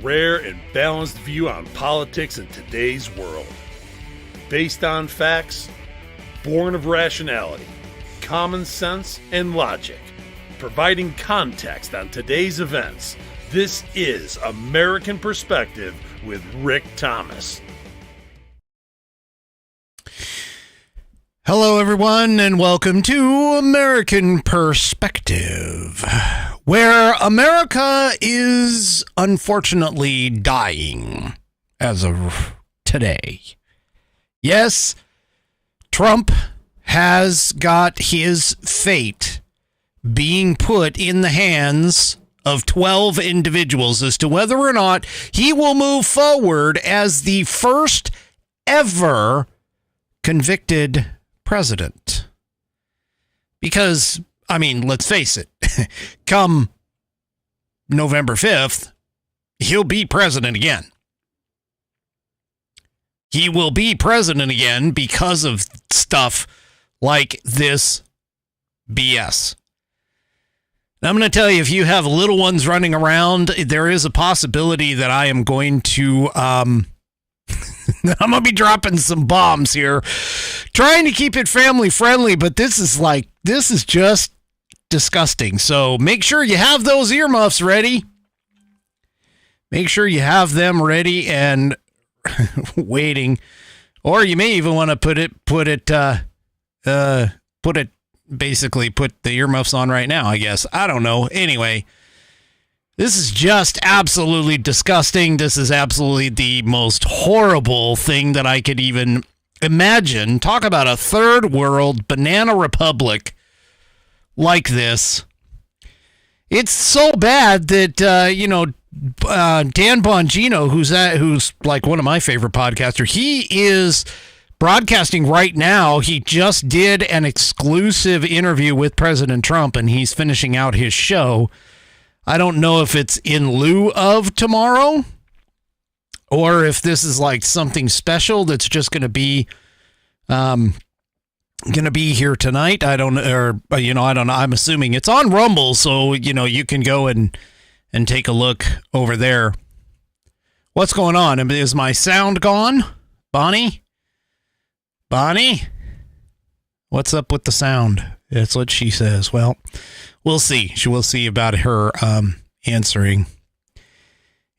rare and balanced view on politics in today's world. Based on facts, born of rationality, common sense, and logic, providing context on today's events. This is American Perspective with Rick Thomas. Hello, everyone, and welcome to American Perspective, where America is unfortunately dying as of today. Yes, Trump has got his fate being put in the hands of 12 individuals as to whether or not he will move forward as the first ever convicted president. Because, I mean, let's face it, come November 5th, he'll be president again. He will be president again because of stuff like this BS. Now, I'm going to tell you, if you have little ones running around, there is a possibility that I am going to I'm going to be dropping some bombs here, trying to keep it family friendly, but this is just disgusting. So make sure you have those earmuffs ready. Make sure you have them ready and waiting, or you may even want to put the earmuffs on right now, I guess. I don't know. Anyway, this is just absolutely disgusting. This is absolutely the most horrible thing that I could even imagine. Talk about a third world banana republic like this. It's so bad that, Dan Bongino, who's like one of my favorite podcasters, he is broadcasting right now. He just did an exclusive interview with President Trump, and he's finishing out his show. I don't know if it's in lieu of tomorrow or if this is like something special that's just going to be here tonight. I don't know. I'm assuming it's on Rumble, so you can go and take a look over there. What's going on? Is my sound gone? Bonnie? What's up with the sound? That's what she says. Well, we'll see. We'll see about her answering.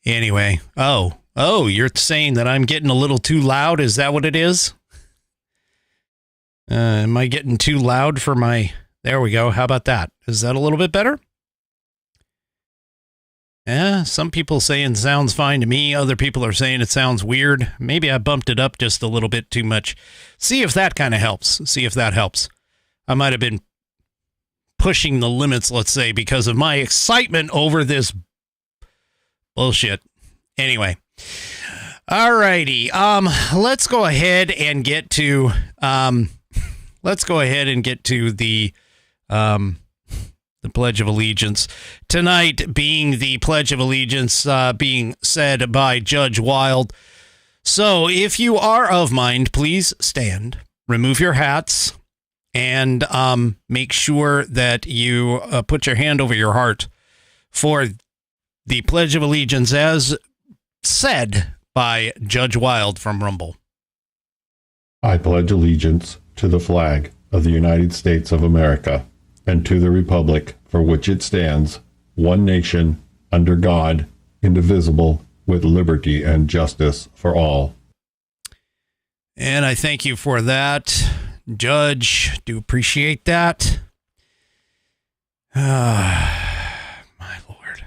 Anyway. Oh, you're saying that I'm getting a little too loud? Is that what it is? Am I getting too loud for my... There we go. How about that? Is that a little bit better? Yeah, some people saying it sounds fine to me. Other people are saying it sounds weird. Maybe I bumped it up just a little bit too much. See if that kind of helps. I might have been pushing the limits, let's say, because of my excitement over this bullshit. Anyway. Alrighty. Let's go ahead and get to the Pledge of Allegiance. Tonight being the Pledge of Allegiance being said by Judge Wild. So if you are of mind, please stand, remove your hats, and make sure that you put your hand over your heart for the Pledge of Allegiance as said by Judge Wild from Rumble. I pledge allegiance to the flag of the United States of America and to the republic for which it stands, one nation, under God, indivisible, with liberty and justice for all. And I thank you for that, Judge. Do appreciate that. My Lord.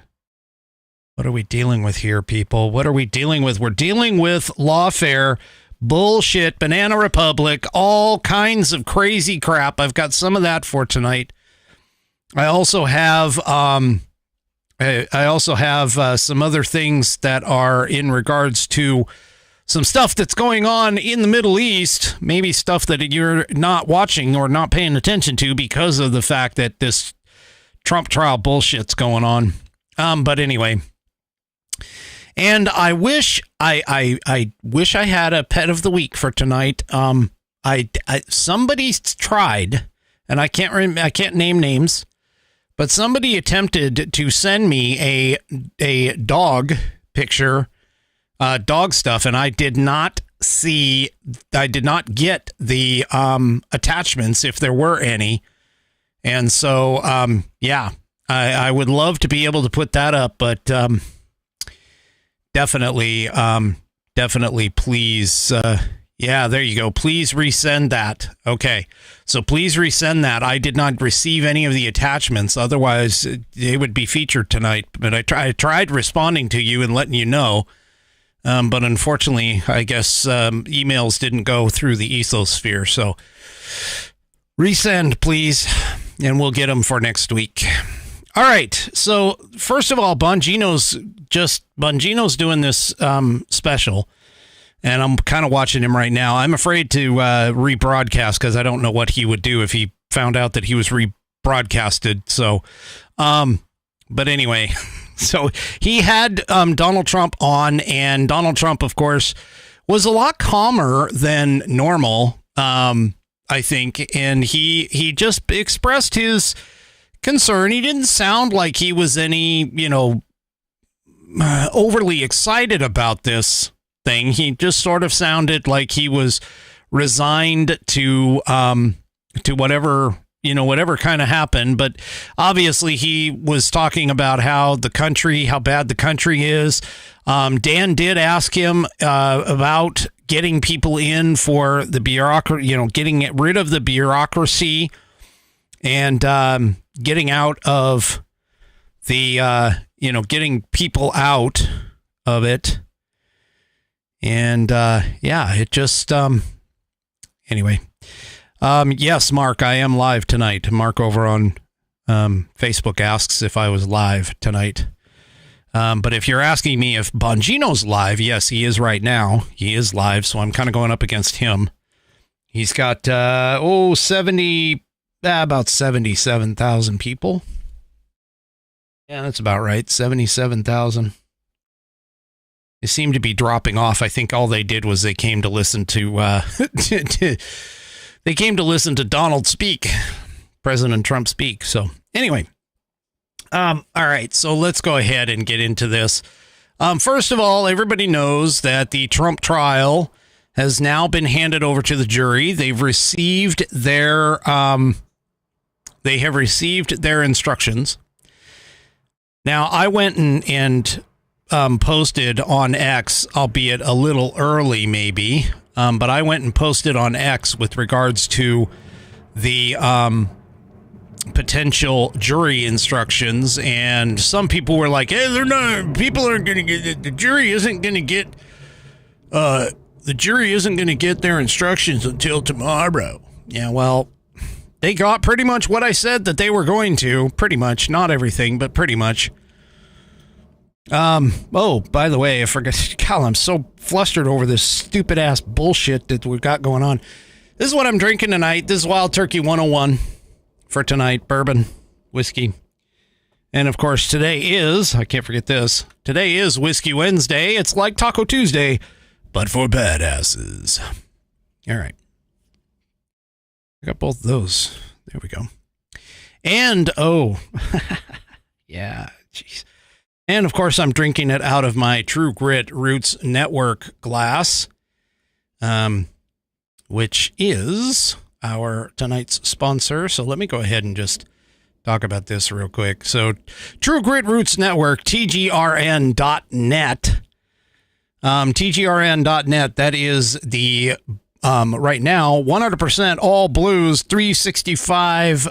What are we dealing with here, people? What are we dealing with? We're dealing with lawfare, bullshit, banana republic, all kinds of crazy crap. I've got some of that for tonight. I also have some other things that are in regards to some stuff that's going on in the Middle East, maybe stuff that you're not watching or not paying attention to because of the fact that this Trump trial bullshit's going on. But anyway, and I wish I had a pet of the week for tonight. Somebody tried, and I can't name names, but somebody attempted to send me a dog picture dog stuff, and I did not get the attachments if there were any. And so, I would love to be able to put that up, but definitely, please. There you go. Please resend that. Okay. So please resend that. I did not receive any of the attachments. Otherwise, they would be featured tonight. But I tried responding to you and letting you know. But unfortunately, I guess emails didn't go through the ethosphere. So resend, please, and we'll get them for next week. All right. So first of all, Bongino's doing this special, and I'm kind of watching him right now. I'm afraid to rebroadcast because I don't know what he would do if he found out that he was rebroadcasted. So, but anyway, so he had Donald Trump on, and Donald Trump, of course, was a lot calmer than normal, I think, and he just expressed his concern. He didn't sound like he was any, overly excited about this thing. He just sort of sounded like he was resigned to whatever kind of happened. But obviously he was talking about how bad the country is. Dan did ask him about getting people in for the bureaucracy, getting rid of the bureaucracy and getting out of the, getting people out of it. And, it just, anyway. Yes, Mark, I am live tonight. Mark over on Facebook asks if I was live tonight. But if you're asking me if Bongino's live, yes, he is right now. He is live, so I'm kind of going up against him. He's got, about 77,000 people. Yeah, that's about right. 77,000. They seem to be dropping off. I think all they did was they came to listen to they came to listen to Donald speak, President Trump speak. So anyway, all right. So let's go ahead and get into this. First of all, everybody knows that the Trump trial has now been handed over to the jury. They've received their instructions. Now, I went and posted on X, albeit a little early maybe, but I went and posted on X with regards to the potential jury instructions, and some people were like, hey, the jury isn't going to get their instructions until tomorrow. Yeah, well, they got pretty much what I said that they were going to, pretty much, not everything, but pretty much. Oh, by the way, I forgot. God, I'm so flustered over this stupid ass bullshit that we've got going on. This is what I'm drinking tonight. This is Wild Turkey 101 for tonight. Bourbon, whiskey. And of course, today is, I can't forget this. Today is Whiskey Wednesday. It's like Taco Tuesday, but for badasses. All right. I got both of those. There we go. And, yeah, jeez. And, of course, I'm drinking it out of my True Grit Roots Network glass, which is our tonight's sponsor. So let me go ahead and just talk about this real quick. So True Grit Roots Network, TGRN.net. TGRN.net, that is the, right now, 100% all blues, 365,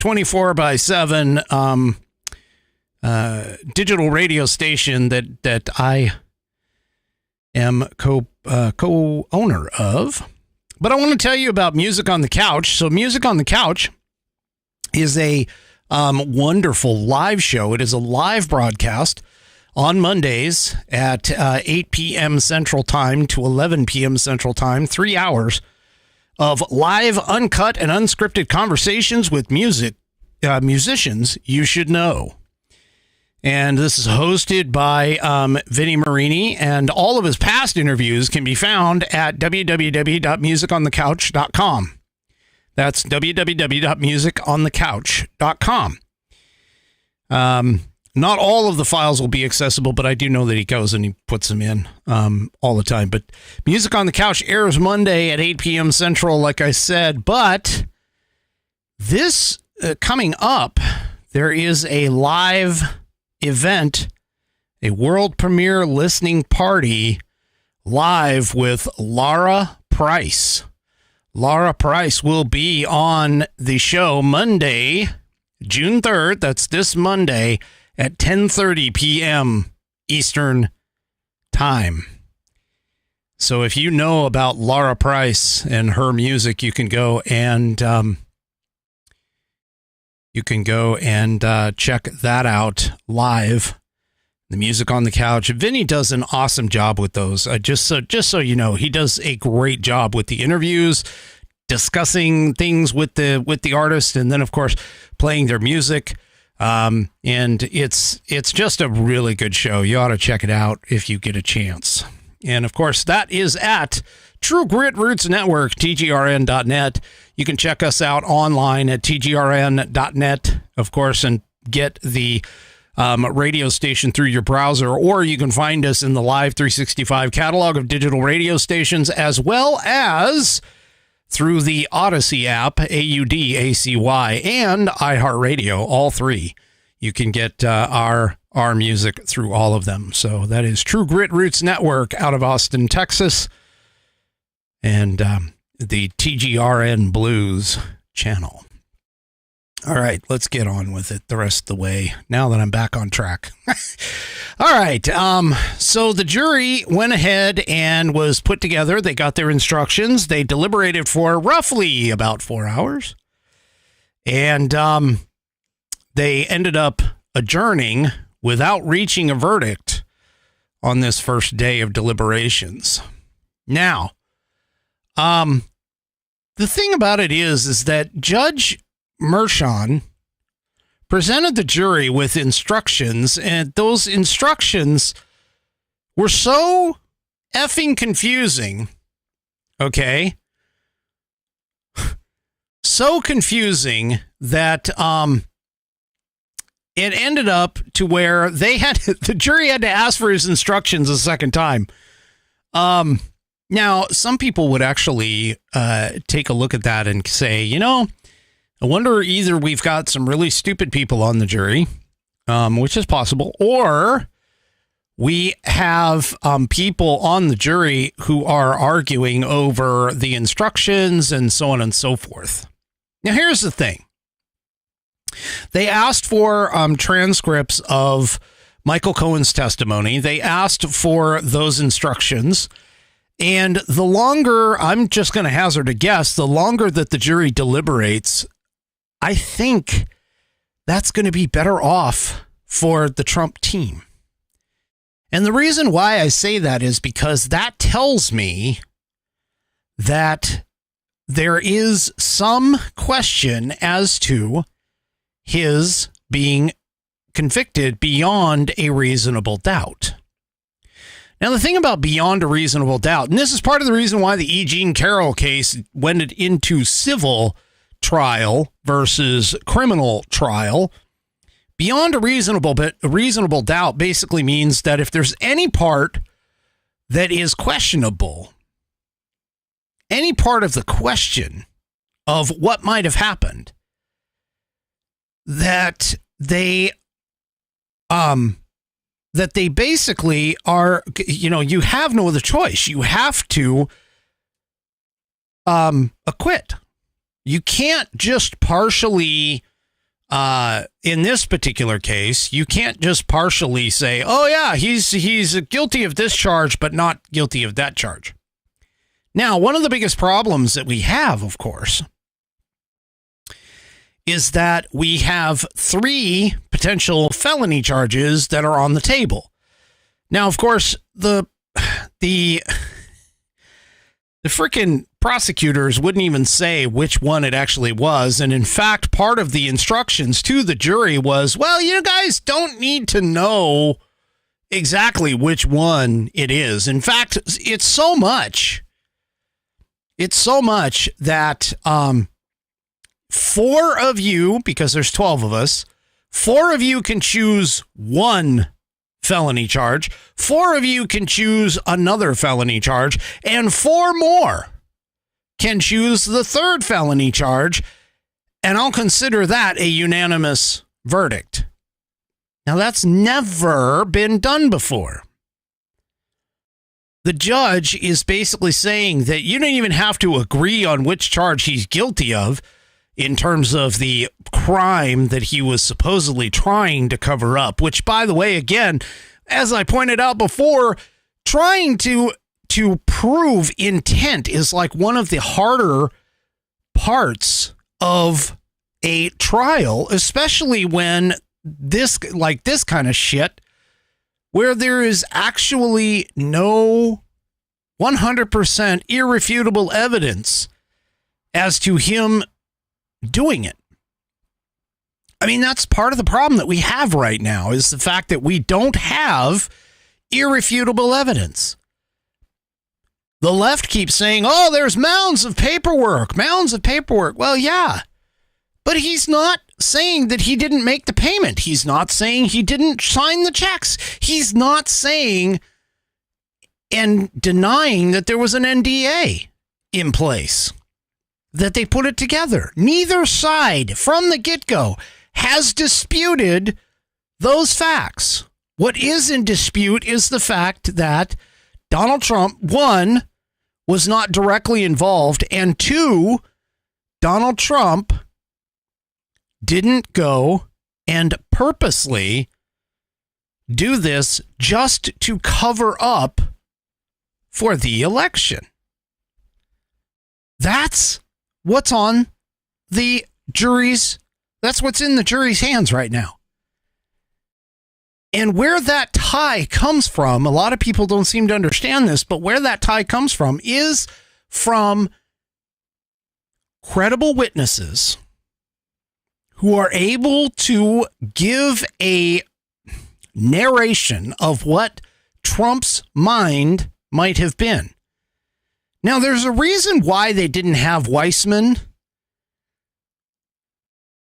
24/7, digital radio station that I am co-owner of. But I want to tell you about Music on the Couch. So Music on the Couch is a wonderful live show. It is a live broadcast on Mondays at 8 p.m. Central Time to 11 p.m. Central Time, 3 hours of live, uncut, and unscripted conversations with musicians you should know. And this is hosted by Vinnie Marini, and all of his past interviews can be found at www.musiconthecouch.com. That's www.musiconthecouch.com. Not all of the files will be accessible, but I do know that he goes and he puts them in all the time. But Music on the Couch airs Monday at 8 p.m. Central, like I said. But this coming up, there is a live event, a world premiere listening party live with Lara Price. Lara Price will be on the show Monday, June 3rd. That's this Monday at 10:30 p.m. Eastern Time. So if you know about Lara Price and her music, you can go and check that out live. The Music on the Couch. Vinny does an awesome job with those. Just so you know, he does a great job with the interviews, discussing things with the artist, and then of course playing their music. And it's just a really good show. You ought to check it out if you get a chance. And of course, that is at True Grit Roots Network, tgrn.net. You can check us out online at tgrn.net, of course, and get the radio station through your browser, or you can find us in the Live 365 catalog of digital radio stations, as well as through the Odyssey app, AUDACY, and iHeartRadio, all three. You can get our music through all of them. So that is True Grit Roots Network out of Austin, Texas, and the TGRN Blues channel. All right, let's get on with it the rest of the way now that I'm back on track. All right, so the jury went ahead and was put together. They got their instructions. They deliberated for roughly about 4 hours. And they ended up adjourning without reaching a verdict on this first day of deliberations. Now, the thing about it is that Judge Mershon presented the jury with instructions, and those instructions were so effing confusing, okay? So confusing that it ended up to where the jury had to ask for his instructions a second time. Now, some people would actually take a look at that and say, you know, I wonder either we've got some really stupid people on the jury, which is possible, or we have people on the jury who are arguing over the instructions and so on and so forth. Now, here's the thing. They asked for transcripts of Michael Cohen's testimony. They asked for those instructions. And the longer, I'm just going to hazard a guess, the longer that the jury deliberates, I think that's going to be better off for the Trump team. And the reason why I say that is because that tells me that there is some question as to his being convicted beyond a reasonable doubt. Now, the thing about beyond a reasonable doubt, and this is part of the reason why the E. Jean Carroll case went into civil trial versus criminal trial. Beyond a reasonable doubt basically means that if there's any part that is questionable, any part of the question of what might have happened, that they basically are, you know, you have no other choice. You have to acquit. You can't just partially, in this particular case, you can't just partially say, oh yeah, he's guilty of this charge, but not guilty of that charge. Now, one of the biggest problems that we have, of course, is that we have 3 potential felony charges that are on the table. Now, of course, the freaking prosecutors wouldn't even say which one it actually was. And in fact, part of the instructions to the jury was, well, you guys don't need to know exactly which one it is. In fact, it's so much that 4 of you, because there's 12 of us, 4 of you can choose one felony charge. 4 of you can choose another felony charge. And 4 more can choose the 3rd felony charge. And I'll consider that a unanimous verdict. Now, that's never been done before. The judge is basically saying that you don't even have to agree on which charge he's guilty of in terms of the crime that he was supposedly trying to cover up, which, by the way, again, as I pointed out before, trying to prove intent is like one of the harder parts of a trial, especially when this kind of shit, where there is actually no 100% irrefutable evidence as to him doing it. I mean, that's part of the problem that we have right now, is the fact that we don't have irrefutable evidence. The left keeps saying, oh, there's mounds of paperwork. Well, yeah, but he's not saying that he didn't make the payment. He's not saying he didn't sign the checks. He's not saying and denying that there was an NDA in place, that they put it together. Neither side from the get-go has disputed those facts. What is in dispute is the fact that Donald Trump, 1, was not directly involved, and 2, Donald Trump didn't go and purposely do this just to cover up for the election. That's what's on the jury's, that's what's in the jury's hands right now. And where that tie comes from, a lot of people don't seem to understand this, but where that tie comes from is from credible witnesses who are able to give a narration of what Trump's mind might have been. Now, there's a reason why they didn't have Weissman.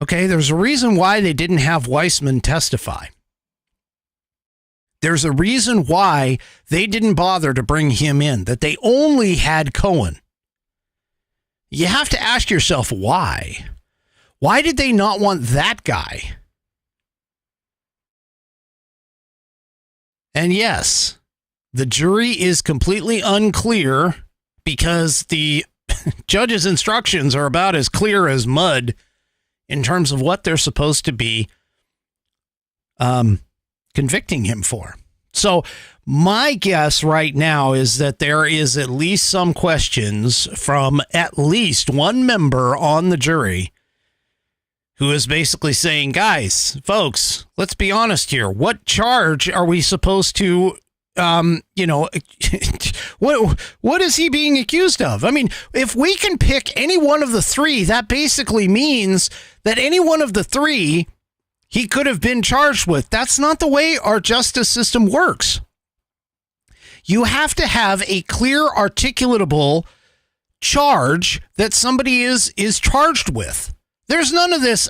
Okay, there's a reason why they didn't have Weissman testify. There's a reason why they didn't bother to bring him in, that they only had Cohen. You have to ask yourself why. Why did they not want that guy? And yes, the jury is completely unclear because the judge's instructions are about as clear as mud in terms of what they're supposed to be convicting him for. So my guess right now is that there is at least some questions from at least one member on the jury who is basically saying, guys, folks, let's be honest here. What charge are we supposed to, what is he being accused of? I mean, if we can pick any one of the 3, that basically means that any one of the 3 he could have been charged with. That's not the way our justice system works. You have to have a clear, articulatable charge that somebody is charged with. There's none of this,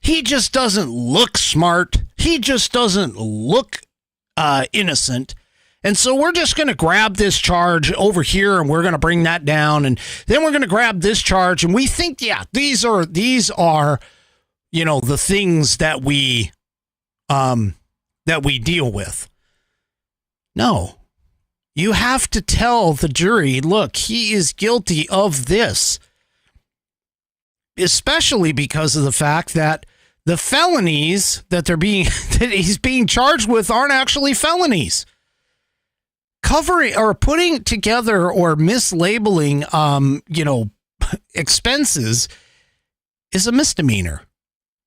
he just doesn't look smart. He just doesn't look innocent. And so we're just going to grab this charge over here and we're going to bring that down. And then we're going to grab this charge. And we think, yeah, these are, the things that we deal with. No, you have to tell the jury, look, he is guilty of this. Especially because of the fact that the felonies that he's being charged with aren't actually felonies. Covering or putting together or mislabeling, expenses is a misdemeanor.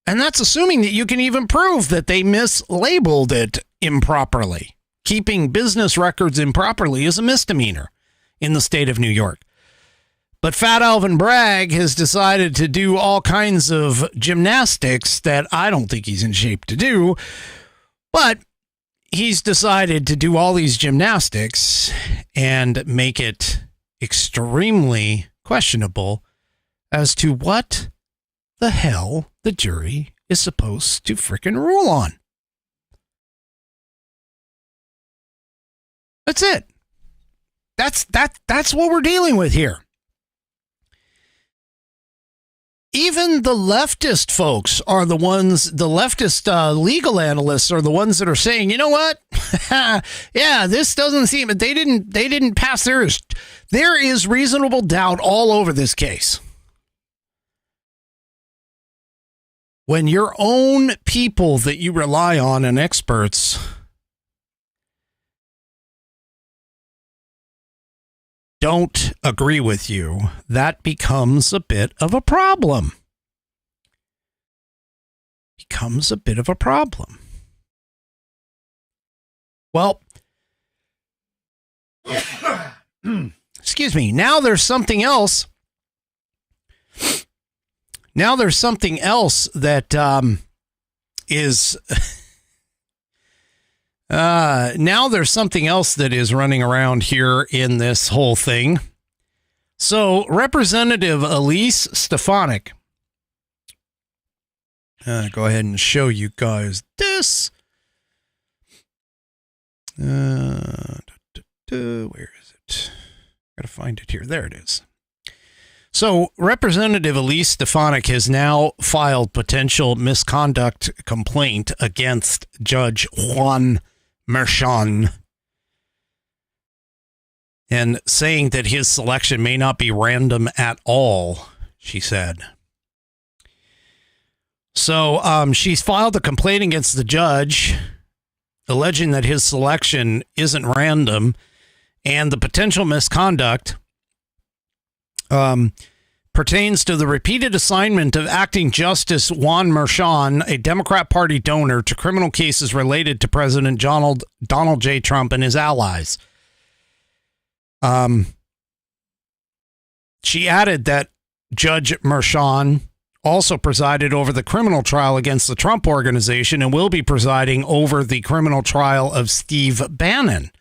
And that's assuming that you can even prove that they mislabeled it improperly. Keeping business records improperly is a misdemeanor in the state of New York. But Fat Alvin Bragg has decided to do all kinds of gymnastics that I don't think he's in shape to do. But he's decided to do all these gymnastics and make it extremely questionable as to what the hell the jury is supposed to frickin' rule on. That's it. That's what we're dealing with here. Even the leftist folks are the ones, the leftist legal analysts are the ones that are saying, you know what? Yeah, this doesn't seem, they didn't pass theirs. There is reasonable doubt all over this case. When your own people that you rely on and experts don't agree with you, that becomes a bit of a problem. Becomes a bit of a problem. Well, excuse me. Now there's something else. Now there's something else that is... now there's something else that is running around here in this whole thing. So Representative Elise Stefanik, go ahead and show you guys this. Where is it? Gotta find it here. There it is. So Representative Elise Stefanik has now filed potential misconduct complaint against Judge Juan Merchan, and saying that his selection may not be random at all, she said. So she's filed a complaint against the judge, alleging that his selection isn't random, and the potential misconduct pertains to the repeated assignment of acting Justice Juan Merchan, a Democrat Party donor, to criminal cases related to President Donald J. Trump and his allies. She added that Judge Merchan also presided over the criminal trial against the Trump Organization and will be presiding over the criminal trial of Steve Bannon,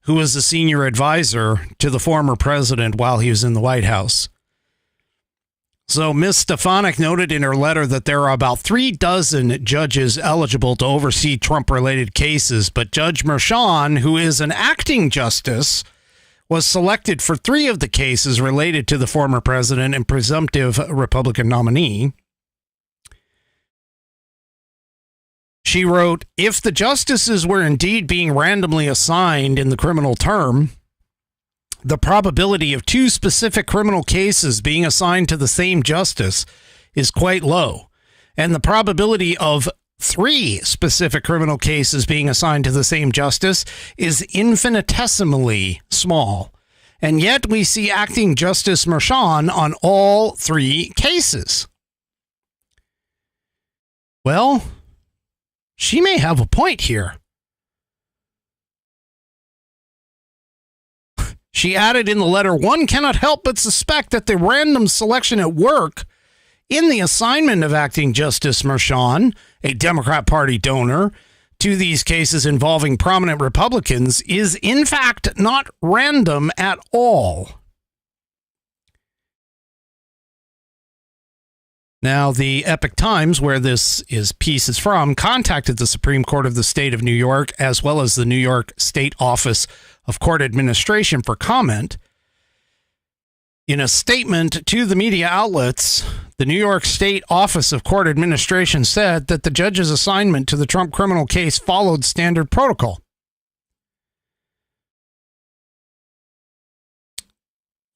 who was a senior advisor to the former president while he was in the White House. So Ms. Stefanik noted in her letter that there are about 36 judges eligible to oversee Trump-related cases, but Judge Merchan, who is an acting justice, was selected for 3 of the cases related to the former president and presumptive Republican nominee. She wrote, if the justices were indeed being randomly assigned in the criminal term, the probability of 2 specific criminal cases being assigned to the same justice is quite low, and the probability of 3 specific criminal cases being assigned to the same justice is infinitesimally small. And yet we see acting Justice Merchan on all 3 cases. Well, she may have a point here. She added in the letter, one cannot help but suspect that the random selection at work in the assignment of acting Justice Merchan, a Democrat Party donor, to these cases involving prominent Republicans is in fact not random at all. Now, the Epoch Times, where this piece is from, contacted the Supreme Court of the state of New York, as well as the New York State Office of Court Administration for comment. In a statement to the media outlets, the New York State Office of Court Administration said that the judge's assignment to the Trump criminal case followed standard protocol.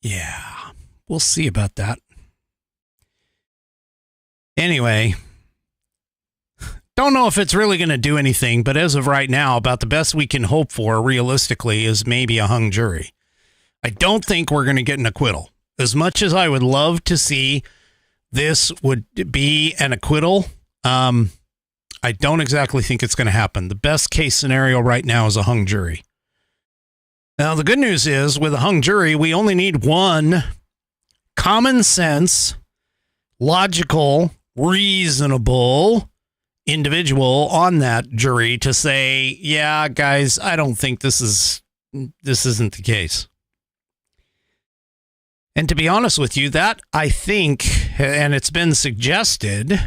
Yeah, we'll see about that. Anyway, don't know if it's really going to do anything, but as of right now, about the best we can hope for realistically is maybe a hung jury. I don't think we're going to get an acquittal. As much as I would love to see this would be an acquittal, I don't exactly think it's going to happen. The best case scenario right now is a hung jury. Now, the good news is with a hung jury, we only need one common sense, logical, reasonable individual on that jury to say, yeah, guys, I don't think this isn't the case. And to be honest with you, that I think, and it's been suggested,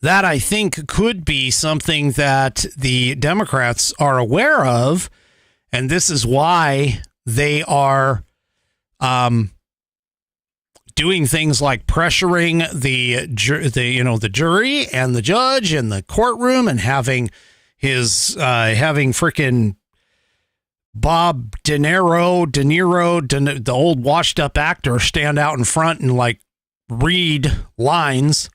that I think could be something that the Democrats are aware of, and this is why they are doing things like pressuring the jury and the judge and the courtroom, and having freaking Bob De Niro, the old washed up actor, stand out in front and like read lines.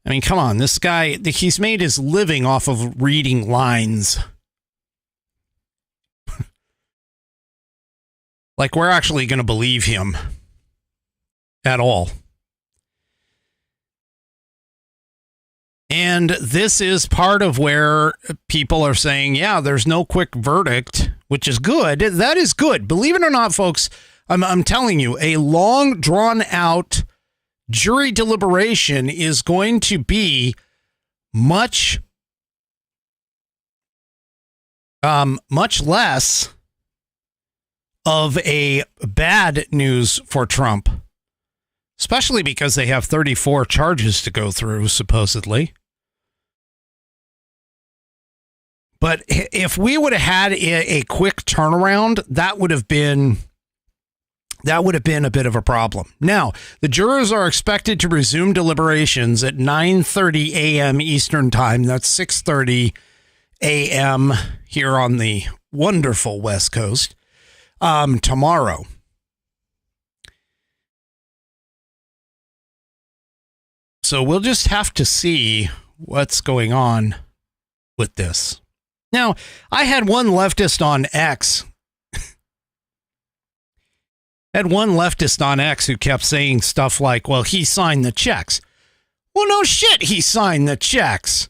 I mean, come on, this guy, he's made his living off of reading lines. Like, we're actually going to believe him at all. And this is part of where people are saying, yeah, there's no quick verdict, which is good. That is good. Believe it or not, folks, I'm telling you, a long, drawn-out jury deliberation is going to be much less of a bad news for Trump, especially because they have 34 charges to go through, supposedly. But if we would have had a quick turnaround, that would have been a bit of a problem. Now, the jurors are expected to resume deliberations at 9:30 a.m. Eastern Time. That's 6:30 a.m. here on the wonderful West Coast tomorrow. So we'll just have to see what's going on with this. Now, I had one leftist on X. Who kept saying stuff like, well, he signed the checks. Well, no shit, he signed the checks.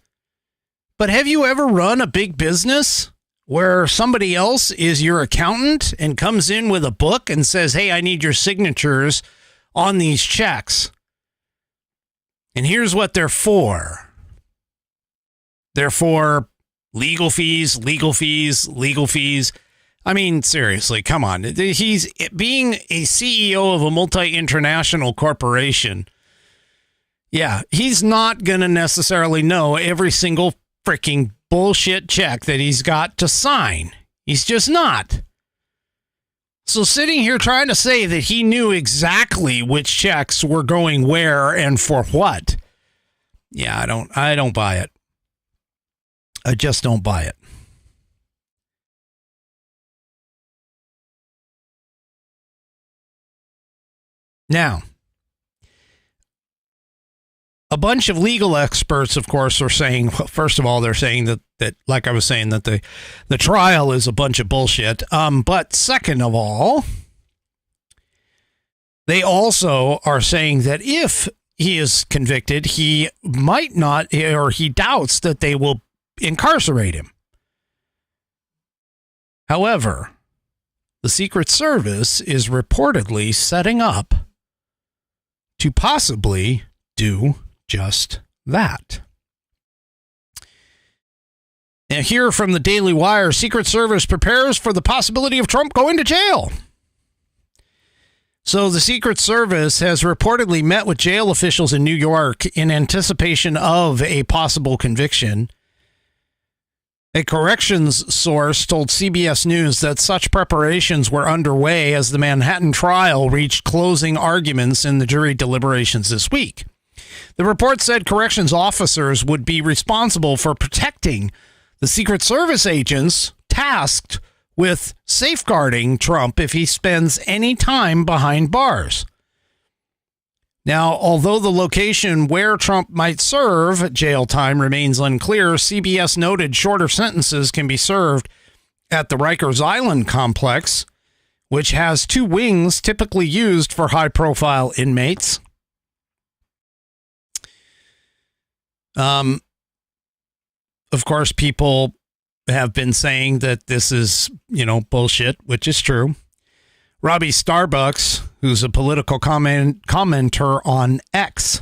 But have you ever run a big business where somebody else is your accountant and comes in with a book and says, hey, I need your signatures on these checks? And here's what they're for. They're for legal fees. I mean, seriously, come on. He's being a CEO of a multi-international corporation. Yeah, he's not going to necessarily know every single freaking bullshit check that he's got to sign. He's just not. So sitting here trying to say that he knew exactly which checks were going where and for what. Yeah, I don't buy it. I just don't buy it. Now, a bunch of legal experts, of course, are saying, well, first of all, they're saying that like I was saying, that the trial is a bunch of bullshit. But second of all, they also are saying that if he is convicted, he might not, or he doubts that they will incarcerate him. However, the Secret Service is reportedly setting up to possibly do just that. Now, here from the Daily Wire, Secret Service prepares for the possibility of Trump going to jail. So the Secret Service has reportedly met with jail officials in New York in anticipation of a possible conviction. A corrections source told CBS News that such preparations were underway as the Manhattan trial reached closing arguments in the jury deliberations this week. The report said corrections officers would be responsible for protecting the Secret Service agents tasked with safeguarding Trump if he spends any time behind bars. Now, although the location where Trump might serve jail time remains unclear, CBS noted shorter sentences can be served at the Rikers Island complex, which has two wings typically used for high-profile inmates. Of course, people have been saying that this is, bullshit, which is true. Robbie Starbucks, who's a political commenter on X,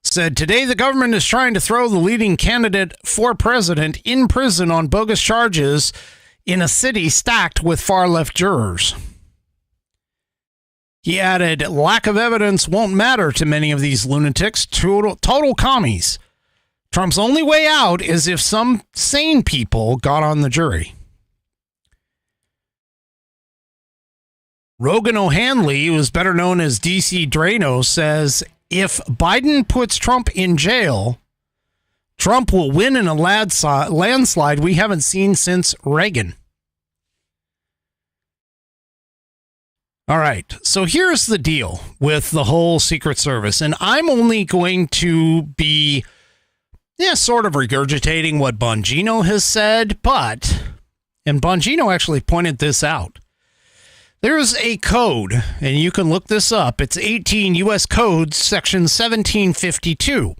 said, today the government is trying to throw the leading candidate for president in prison on bogus charges in a city stacked with far-left jurors. He added, lack of evidence won't matter to many of these lunatics, total commies. Trump's only way out is if some sane people got on the jury. Rogan O'Hanley, who is better known as DC Drano, says if Biden puts Trump in jail, Trump will win in a landslide we haven't seen since Reagan. All right, so here's the deal with the whole Secret Service, and I'm only going to be sort of regurgitating what Bongino has said, and Bongino actually pointed this out. There's a code, and you can look this up. It's 18 U.S. Code, Section 1752,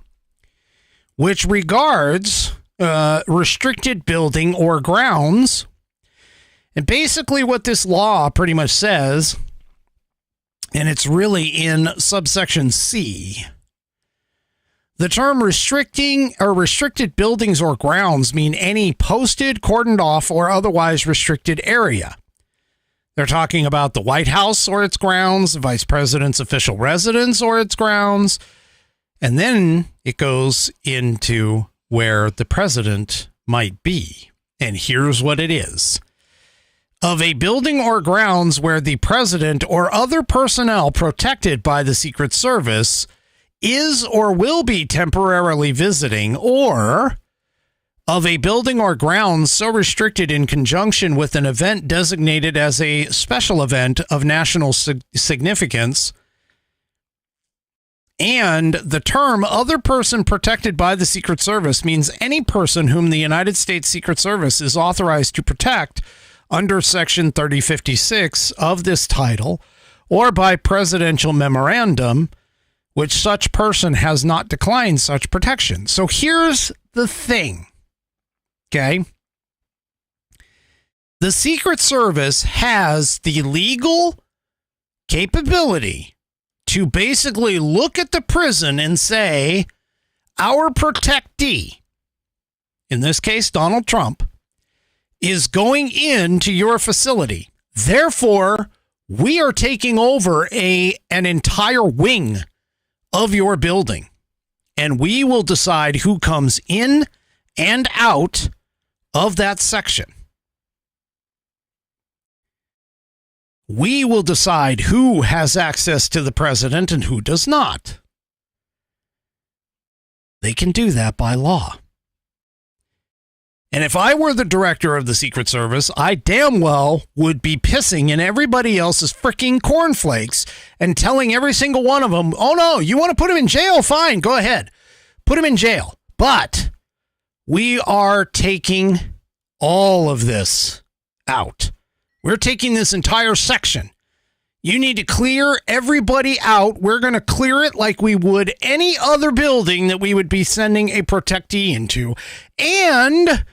which regards restricted building or grounds. And basically what this law pretty much says, and it's really in subsection C, the term restricted buildings or grounds mean any posted, cordoned off, or otherwise restricted area. They're talking about the White House or its grounds, the vice president's official residence or its grounds, and then it goes into where the president might be. And here's what it is. Of a building or grounds where the president or other personnel protected by the Secret Service is or will be temporarily visiting, or of a building or grounds so restricted in conjunction with an event designated as a special event of national significance. And the term other person protected by the Secret Service means any person whom the United States Secret Service is authorized to protect under Section 3056 of this title, or by presidential memorandum, which such person has not declined such protection. So here's the thing. Okay. The Secret Service has the legal capability to basically look at the prison and say, our protectee, in this case, Donald Trump, is going into your facility. Therefore, we are taking over an entire wing of your building, and we will decide who comes in and out of that section. We will decide who has access to the president and who does not. They can do that by law. And if I were the director of the Secret Service, I damn well would be pissing in everybody else's freaking cornflakes and telling every single one of them, oh no, you want to put him in jail? Fine, go ahead. Put him in jail. But we are taking all of this out. We're taking this entire section. You need to clear everybody out. We're going to clear it like we would any other building that we would be sending a protectee into. And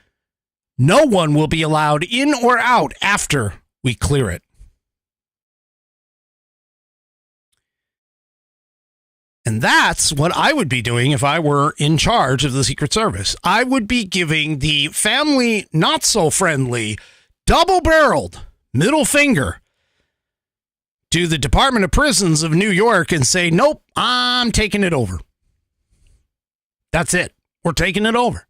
no one will be allowed in or out after we clear it. And that's what I would be doing if I were in charge of the Secret Service. I would be giving the family not so friendly, double-barreled middle finger to the Department of Prisons of New York and say, nope, I'm taking it over. That's it. We're taking it over.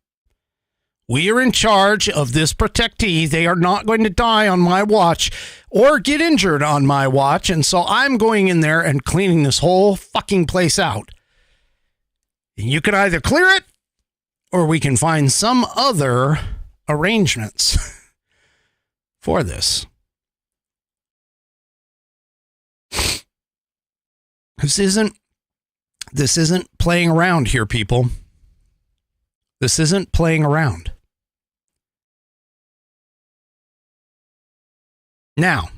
We are in charge of this protectee. They are not going to die on my watch or get injured on my watch. And so I'm going in there and cleaning this whole fucking place out. And you can either clear it or we can find some other arrangements for this. This isn't playing around here, people. This isn't playing around. Now,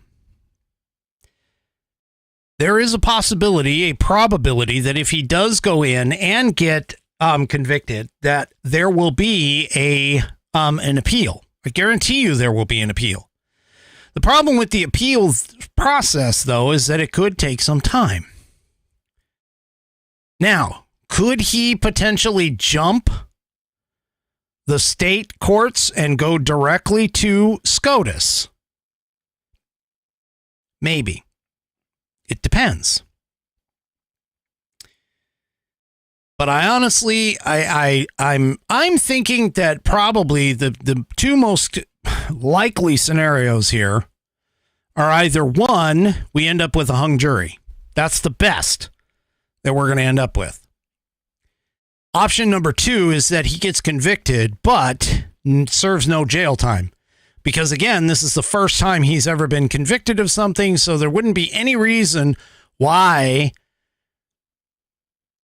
there is a possibility, a probability that if he does go in and get convicted, that there will be an appeal. I guarantee you there will be an appeal. The problem with the appeal process, though, is that it could take some time. Now, could he potentially jump the state courts and go directly to SCOTUS? Maybe. It depends. But I honestly, I'm thinking that probably the two most likely scenarios here are either one, we end up with a hung jury. That's the best that we're going to end up with. Option number two is that he gets convicted, but serves no jail time. Because again, this is the first time he's ever been convicted of something, so there wouldn't be any reason why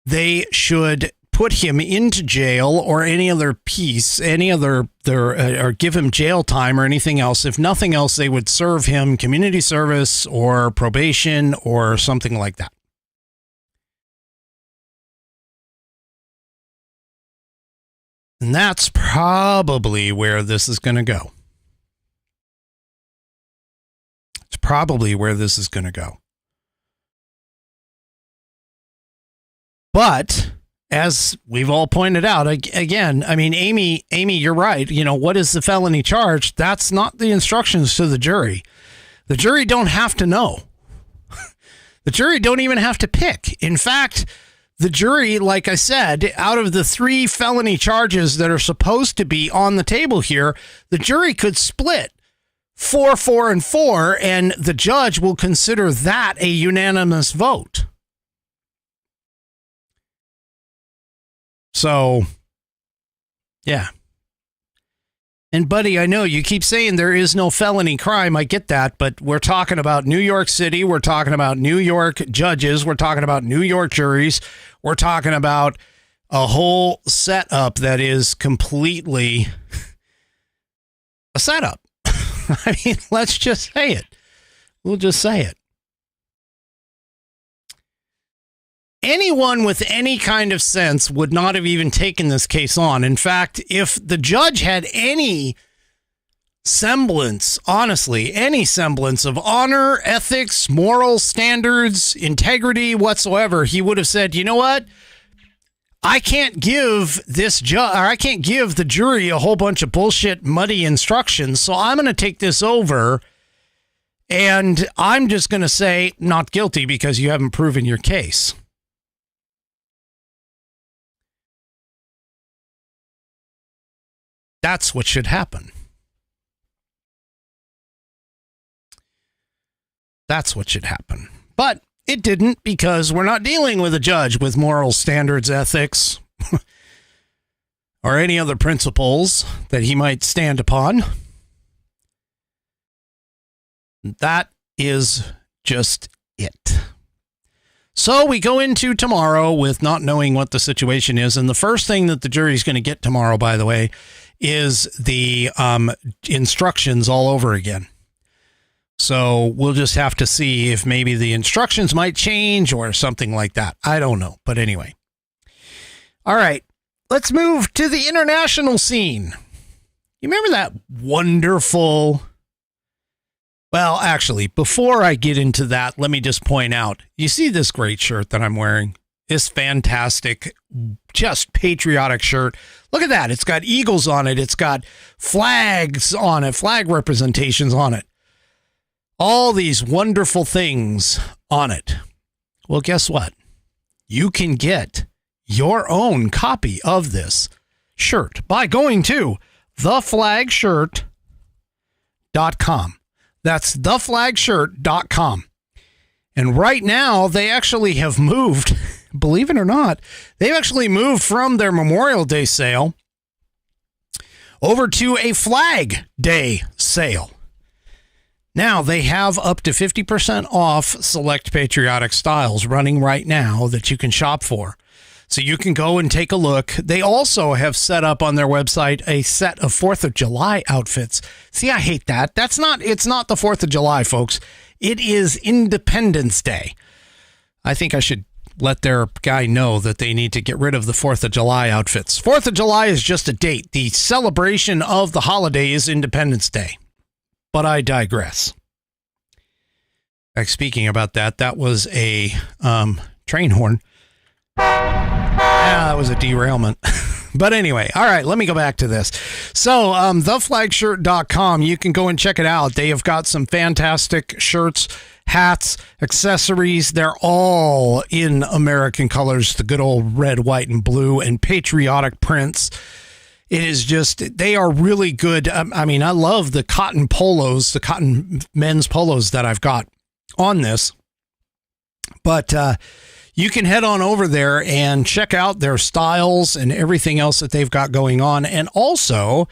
they should put him into jail or any other piece, or give him jail time or anything else. If nothing else, they would serve him community service or probation or something like that. And that's probably where this is going to go. It's probably where this is going to go. But as we've all pointed out, again, I mean, Amy, you're right. You know, what is the felony charge? That's not the instructions to the jury. The jury don't have to know. The jury don't even have to pick. In fact, the jury, like I said, out of the 3 felony charges that are supposed to be on the table here, the jury could split 4, 4, and 4, and the judge will consider that a unanimous vote. So, yeah. And buddy, I know you keep saying there is no felony crime. I get that, but we're talking about New York City. We're talking about New York judges. We're talking about New York juries. We're talking about a whole setup that is completely a setup. I mean, let's just say it. We'll just say it. Anyone with any kind of sense would not have even taken this case on. In fact, if the judge had any semblance, honestly, any semblance of honor, ethics, moral standards, integrity whatsoever, he would have said, you know what? I can't give I can't give the jury a whole bunch of bullshit, muddy instructions. So I'm going to take this over and I'm just going to say not guilty because you haven't proven your case. That's what should happen. That's what should happen. But it didn't, because we're not dealing with a judge with moral standards, ethics, or any other principles that he might stand upon. That is just it. So we go into tomorrow with not knowing what the situation is. And the first thing that the jury's going to get tomorrow, by the way, is the instructions all over again. So we'll just have to see if maybe the instructions might change or something like that. I don't know. But anyway. All right. Let's move to the international scene. You remember that wonderful... Well, actually, before I get into that, let me just point out, you see this great shirt that I'm wearing? This fantastic, just patriotic shirt. Look at that. It's got eagles on it. It's got flags on it, flag representations on it. All these wonderful things on it. Well, guess what? You can get your own copy of this shirt by going to theflagshirt.com. That's theflagshirt.com. And right now, they actually have moved, believe it or not, they've actually moved from their Memorial Day sale over to a Flag Day sale. Now, they have up to 50% off select patriotic styles running right now that you can shop for. So you can go and take a look. They also have set up on their website a set of 4th of July outfits. See, I hate that. It's not the 4th of July, folks. It is Independence Day. I think I should let their guy know that they need to get rid of the 4th of July outfits. 4th of July is just a date. The celebration of the holiday is Independence Day. But I digress. Speaking about that, that was a train horn. Yeah, that was a derailment. But anyway, all right, let me go back to this. So, theflagshirt.com, you can go and check it out. They have got some fantastic shirts, hats, accessories. They're all in American colors, the good old red, white, and blue, and patriotic prints. It is just, they are really good. I mean, I love the cotton polos, the cotton men's polos that I've got on this. But you can head on over there and check out their styles and everything else that they've got going on. And also,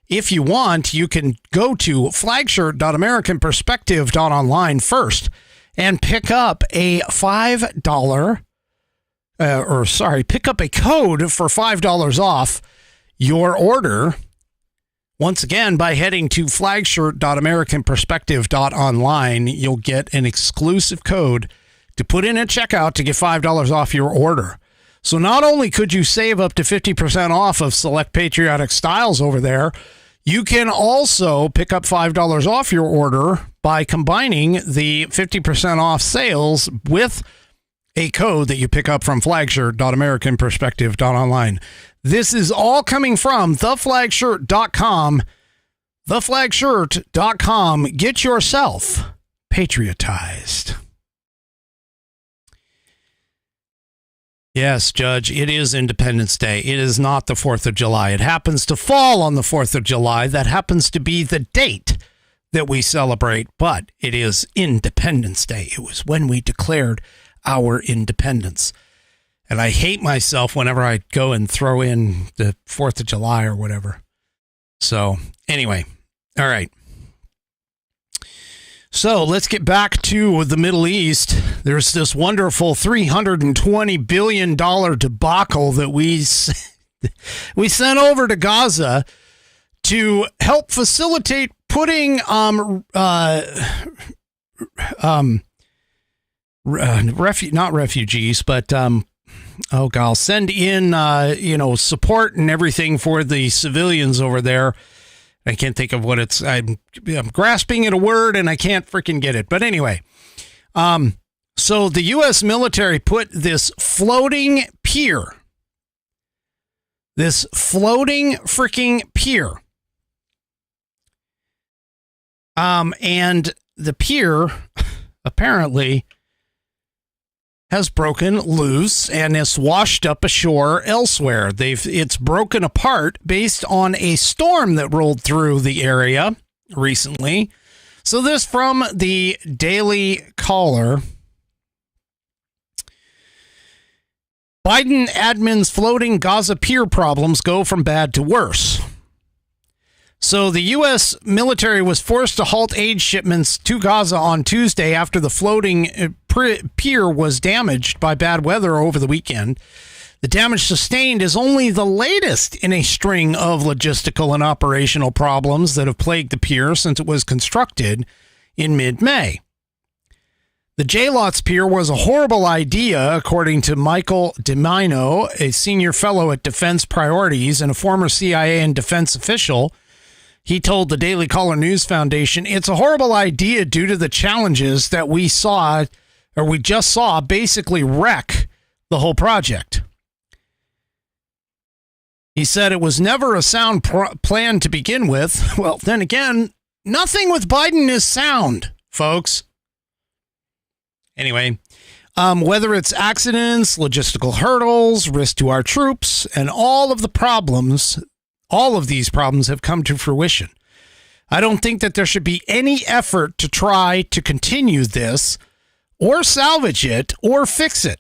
if you want, you can go to flagshirt.americanperspective.online first and pick up a $5, pick up a code for $5 off your order. Once again, by heading to flagshirt.americanperspective.online, you'll get an exclusive code to put in at checkout to get $5 off your order. So not only could you save up to 50% off of select patriotic styles over there, you can also pick up $5 off your order by combining the 50% off sales with a code that you pick up from flagshirt.americanperspective.online. This is all coming from theflagshirt.com. Theflagshirt.com. Get yourself patriotized. Yes, Judge, it is Independence Day. It is not the 4th of July. It happens to fall on the 4th of July. That happens to be the date that we celebrate, but it is Independence Day. It was when we declared our independence. And I hate myself whenever I go and throw in the 4th of July or whatever. So, anyway, all right. So let's get back to the Middle East. There's this wonderful $320 billion debacle that we sent over to Gaza to help facilitate putting not refugees, but send in support and everything for the civilians over there. I can't think of what it's. I'm grasping at a word and I can't freaking get it. But anyway, so the U.S. military put this floating pier, and the pier apparently has broken loose and is washed up ashore elsewhere. It's broken apart based on a storm that rolled through the area recently. So this from the Daily Caller. Biden admin's floating Gaza pier problems go from bad to worse. So the U.S. military was forced to halt aid shipments to Gaza on Tuesday after the floating pier was damaged by bad weather over the weekend. The damage sustained is only the latest in a string of logistical and operational problems that have plagued the pier since it was constructed in mid-May. The J-Lots Pier was a horrible idea, according to Michael DiMino, a senior fellow at Defense Priorities and a former CIA and defense official. He told the Daily Caller News Foundation, "It's a horrible idea due to the challenges that we just saw basically wreck the whole project." He said it was never a sound plan to begin with. Well, then again, nothing with Biden is sound, folks. Anyway, whether it's accidents, logistical hurdles, risk to our troops, and all of these problems have come to fruition. I don't think that there should be any effort to try to continue this or salvage it or fix it.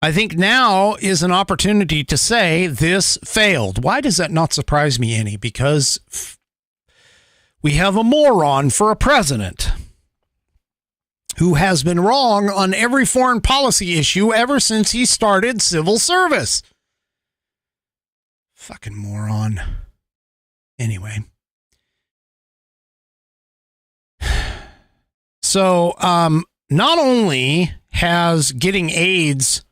I think now is an opportunity to say this failed. Why does that not surprise me any? Because we have a moron for a president who has been wrong on every foreign policy issue ever since he started civil service. Fucking moron. Anyway. So, not only has getting aid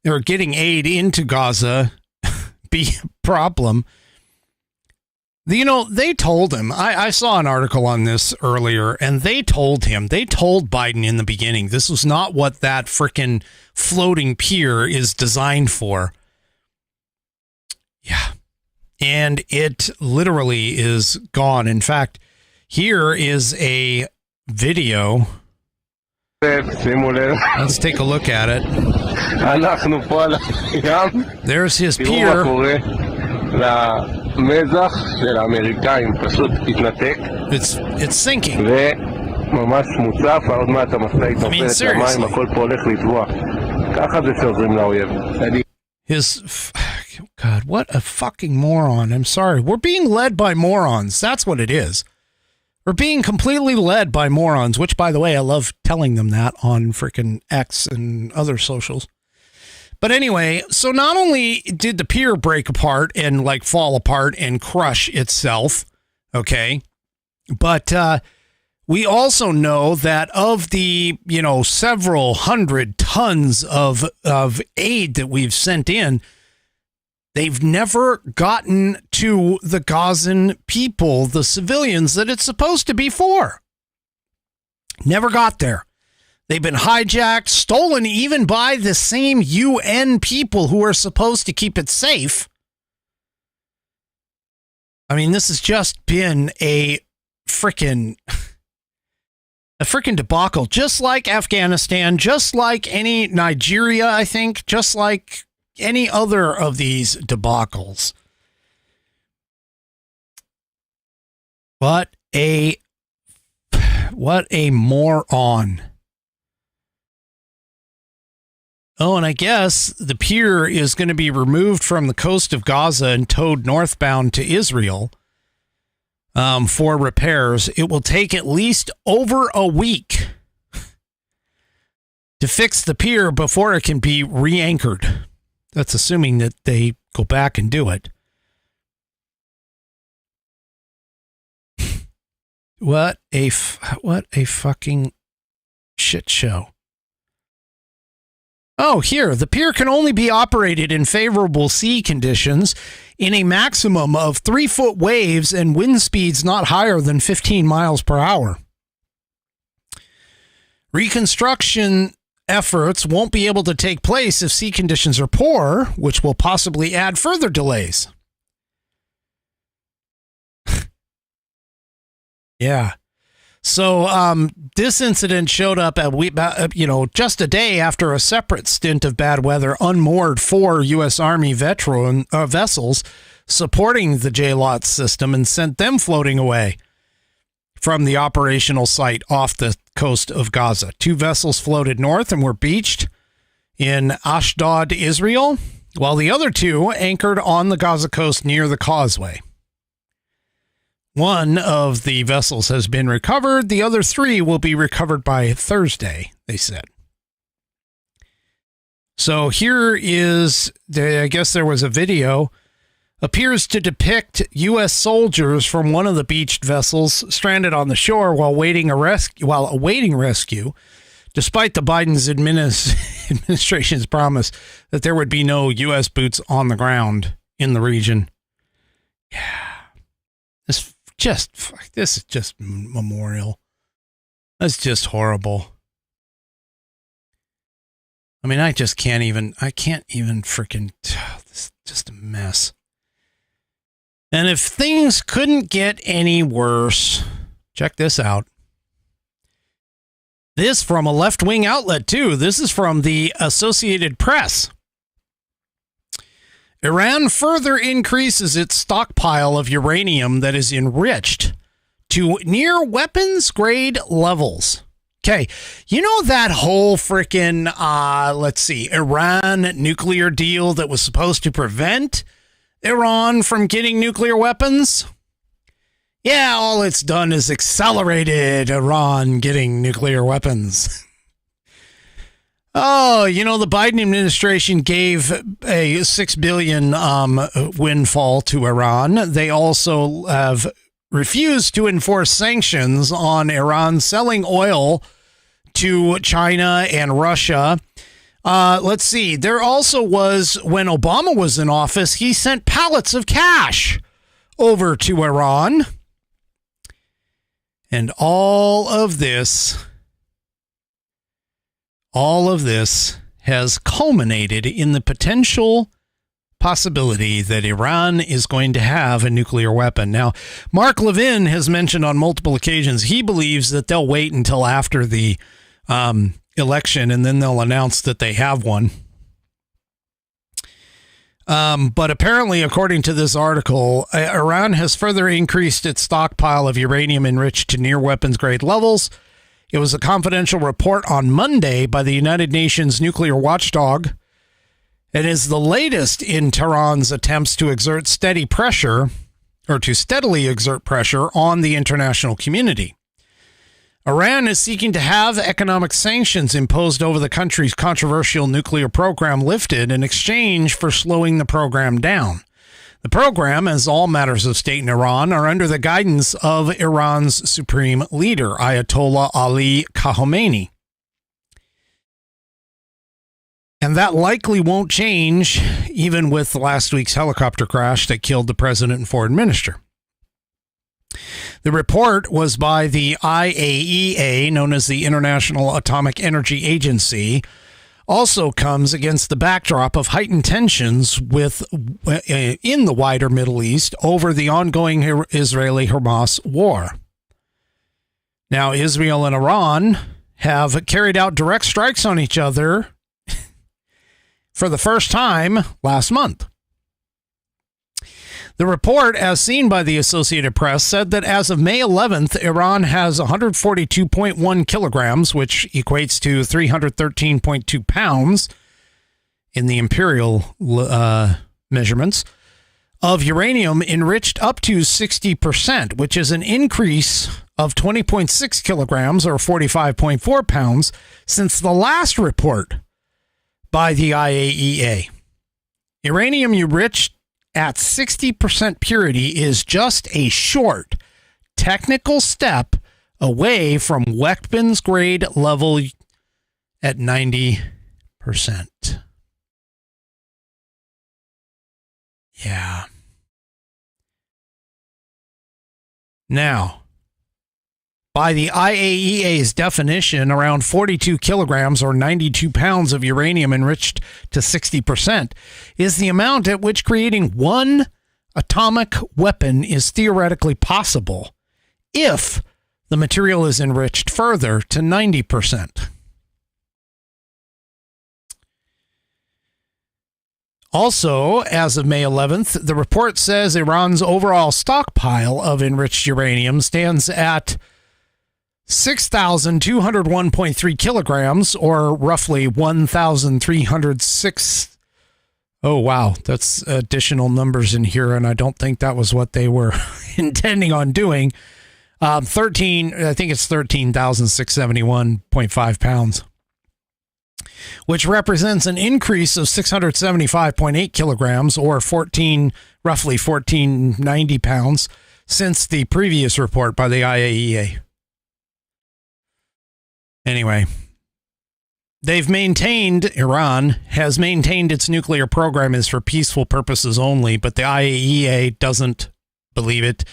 into Gaza be a problem, They told him, I saw an article on this earlier, and they told Biden in the beginning, this was not what that frickin' floating pier is designed for. Yeah. And it literally is gone. In fact, here is a video. Let's take a look at it. There's his pier. It's sinking. I mean, seriously. God, what a fucking moron. I'm sorry. We're being led by morons. That's what it is. We're being completely led by morons, which, by the way, I love telling them that on freaking X and other socials. But anyway, so not only did the pier break apart and like fall apart and crush itself, okay, but we also know that of the, several hundred tons of aid that we've sent in, they've never gotten to the Gazan people, the civilians that it's supposed to be for. Never got there. They've been hijacked, stolen even by the same UN people who are supposed to keep it safe. I mean, this has just been a freaking debacle, just like Afghanistan, just like any Nigeria, I think, just like any other of these debacles. What a moron. Oh, and I guess the pier is going to be removed from the coast of Gaza and towed northbound to Israel for repairs. It will take at least over a week to fix the pier before it can be re-anchored. That's assuming that they go back and do it. What a fucking shit show. Oh, here, the pier can only be operated in favorable sea conditions in a maximum of 3-foot waves and wind speeds not higher than 15 miles per hour. Reconstruction efforts won't be able to take place if sea conditions are poor, which will possibly add further delays. Yeah. So this incident showed up at just a day after a separate stint of bad weather unmoored 4 U.S. Army vessels supporting the JLOT system and sent them floating away from the operational site off the coast of Gaza. 2 vessels floated north and were beached in Ashdod, Israel, while the other 2 anchored on the Gaza coast near the causeway. One of the vessels has been recovered. The other 3 will be recovered by Thursday, they said. So here is, I guess there was a video, appears to depict U.S. soldiers from one of the beached vessels stranded on the shore while awaiting rescue, despite the Biden's administration's promise that there would be no U.S. boots on the ground in the region. Yeah. This is just memorial. That's just horrible. I mean, I can't even freaking, this is just a mess. And if things couldn't get any worse, check this out. This from a left-wing outlet too. This is from the Associated Press. Iran further increases its stockpile of uranium that is enriched to near weapons-grade levels. Okay, you know that whole frickin', Iran nuclear deal that was supposed to prevent Iran from getting nuclear weapons? Yeah, all it's done is accelerated Iran getting nuclear weapons. Oh, the Biden administration gave a $6 billion windfall to Iran. They also have refused to enforce sanctions on Iran selling oil to China and Russia. Let's see. There also was, when Obama was in office, he sent pallets of cash over to Iran. And all of this has culminated in the potential possibility that Iran is going to have a nuclear weapon. Now, Mark Levin has mentioned on multiple occasions he believes that they'll wait until after the election and then they'll announce that they have one. But apparently, according to this article, Iran has further increased its stockpile of uranium enriched to near weapons grade levels. It was a confidential report on Monday by the United Nations nuclear watchdog and is the latest in Tehran's attempts to exert steady pressure, or to steadily exert pressure on the international community. Iran is seeking to have economic sanctions imposed over the country's controversial nuclear program lifted in exchange for slowing the program down. The program, as all matters of state in Iran, are under the guidance of Iran's supreme leader, Ayatollah Ali Khamenei. And that likely won't change, even with last week's helicopter crash that killed the president and foreign minister. The report was by the IAEA, known as the International Atomic Energy Agency, also comes against the backdrop of heightened tensions in the wider Middle East over the ongoing Israeli-Hamas war. Now, Israel and Iran have carried out direct strikes on each other for the first time last month. The report, as seen by the Associated Press, said that as of May 11th, Iran has 142.1 kilograms, which equates to 313.2 pounds in the imperial measurements, of uranium enriched up to 60%, which is an increase of 20.6 kilograms or 45.4 pounds since the last report by the IAEA. Uranium enriched at 60% purity is just a short technical step away from weapons grade level at 90%. Yeah. Now, by the IAEA's definition, around 42 kilograms or 92 pounds of uranium enriched to 60% is the amount at which creating one atomic weapon is theoretically possible if the material is enriched further to 90%. Also, as of May 11th, the report says Iran's overall stockpile of enriched uranium stands at 6,201.3 kilograms, or roughly 1,306. Oh, wow. That's additional numbers in here, and I don't think that was what they were intending on doing. I think it's 13,671.5 pounds, which represents an increase of 675.8 kilograms, or roughly 1,490 pounds, since the previous report by the IAEA. Anyway, Iran has maintained its nuclear program is for peaceful purposes only, but the IAEA doesn't believe it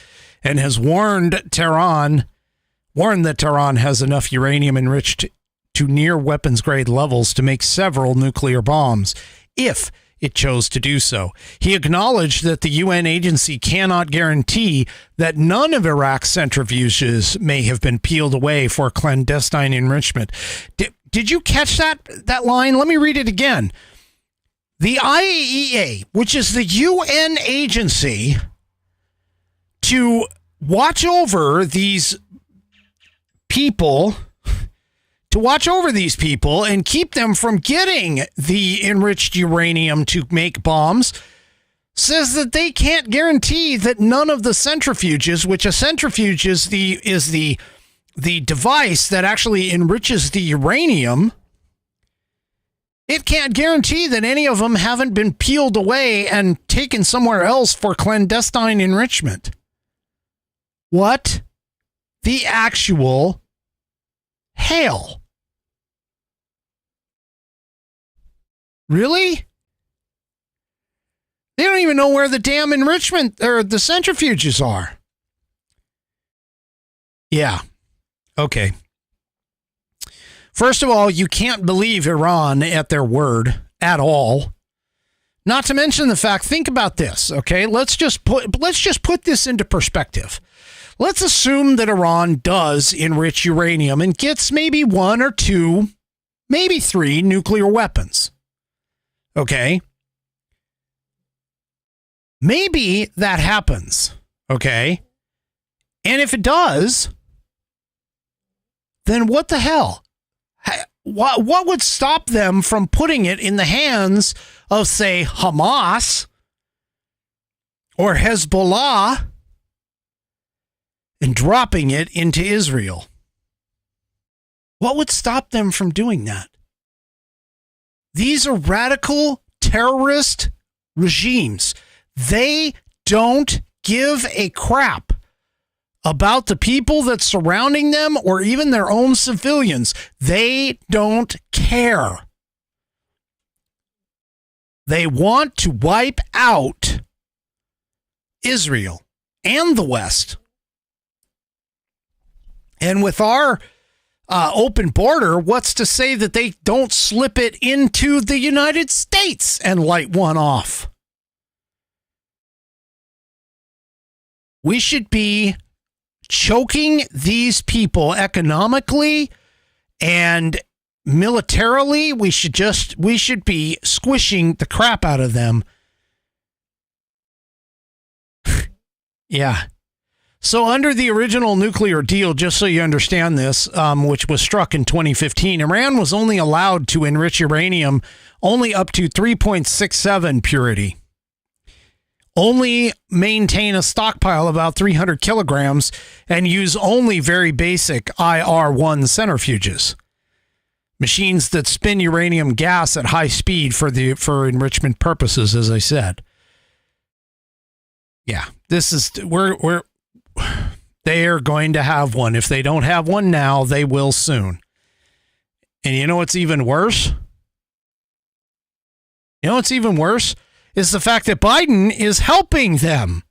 and has warned that Tehran has enough uranium enriched to near weapons grade levels to make several nuclear bombs, if it chose to do so. He acknowledged that the UN agency cannot guarantee that none of Iraq's centrifuges may have been peeled away for clandestine enrichment. Did you catch that line? Let me read it again. The IAEA, which is the UN agency to watch over these people, and keep them from getting the enriched uranium to make bombs, says that they can't guarantee that none of the centrifuges, which a centrifuge is the device that actually enriches the uranium, it can't guarantee that any of them haven't been peeled away and taken somewhere else for clandestine enrichment. What the actual hell? Really? They don't even know where the damn enrichment or the centrifuges are. Yeah. Okay. First of all, you can't believe Iran at their word at all. Not to mention the fact, think about this, okay? Let's just put this into perspective. Let's assume that Iran does enrich uranium and gets maybe 1 or 2, maybe 3 nuclear weapons. Okay? Maybe that happens, okay? And if it does, then what the hell? What would stop them from putting it in the hands of, say, Hamas or Hezbollah and dropping it into Israel? What would stop them from doing that? These are radical terrorist regimes. They don't give a crap about the people that's surrounding them or even their own civilians. They don't care. They want to wipe out Israel and the West. And with our open border, what's to say that they don't slip it into the United States and light one off? We should be choking these people economically and militarily. We should be squishing the crap out of them. Yeah. So under the original nuclear deal, just so you understand this, which was struck in 2015, Iran was only allowed to enrich uranium only up to 3.67 purity. Only maintain a stockpile of about 300 kilograms and use only very basic IR-1 centrifuges, machines that spin uranium gas at high speed for enrichment purposes, as I said. Yeah, this is they are going to have one. If they don't have one now, they will soon. And you know what's even worse? Is the fact that Biden is helping them.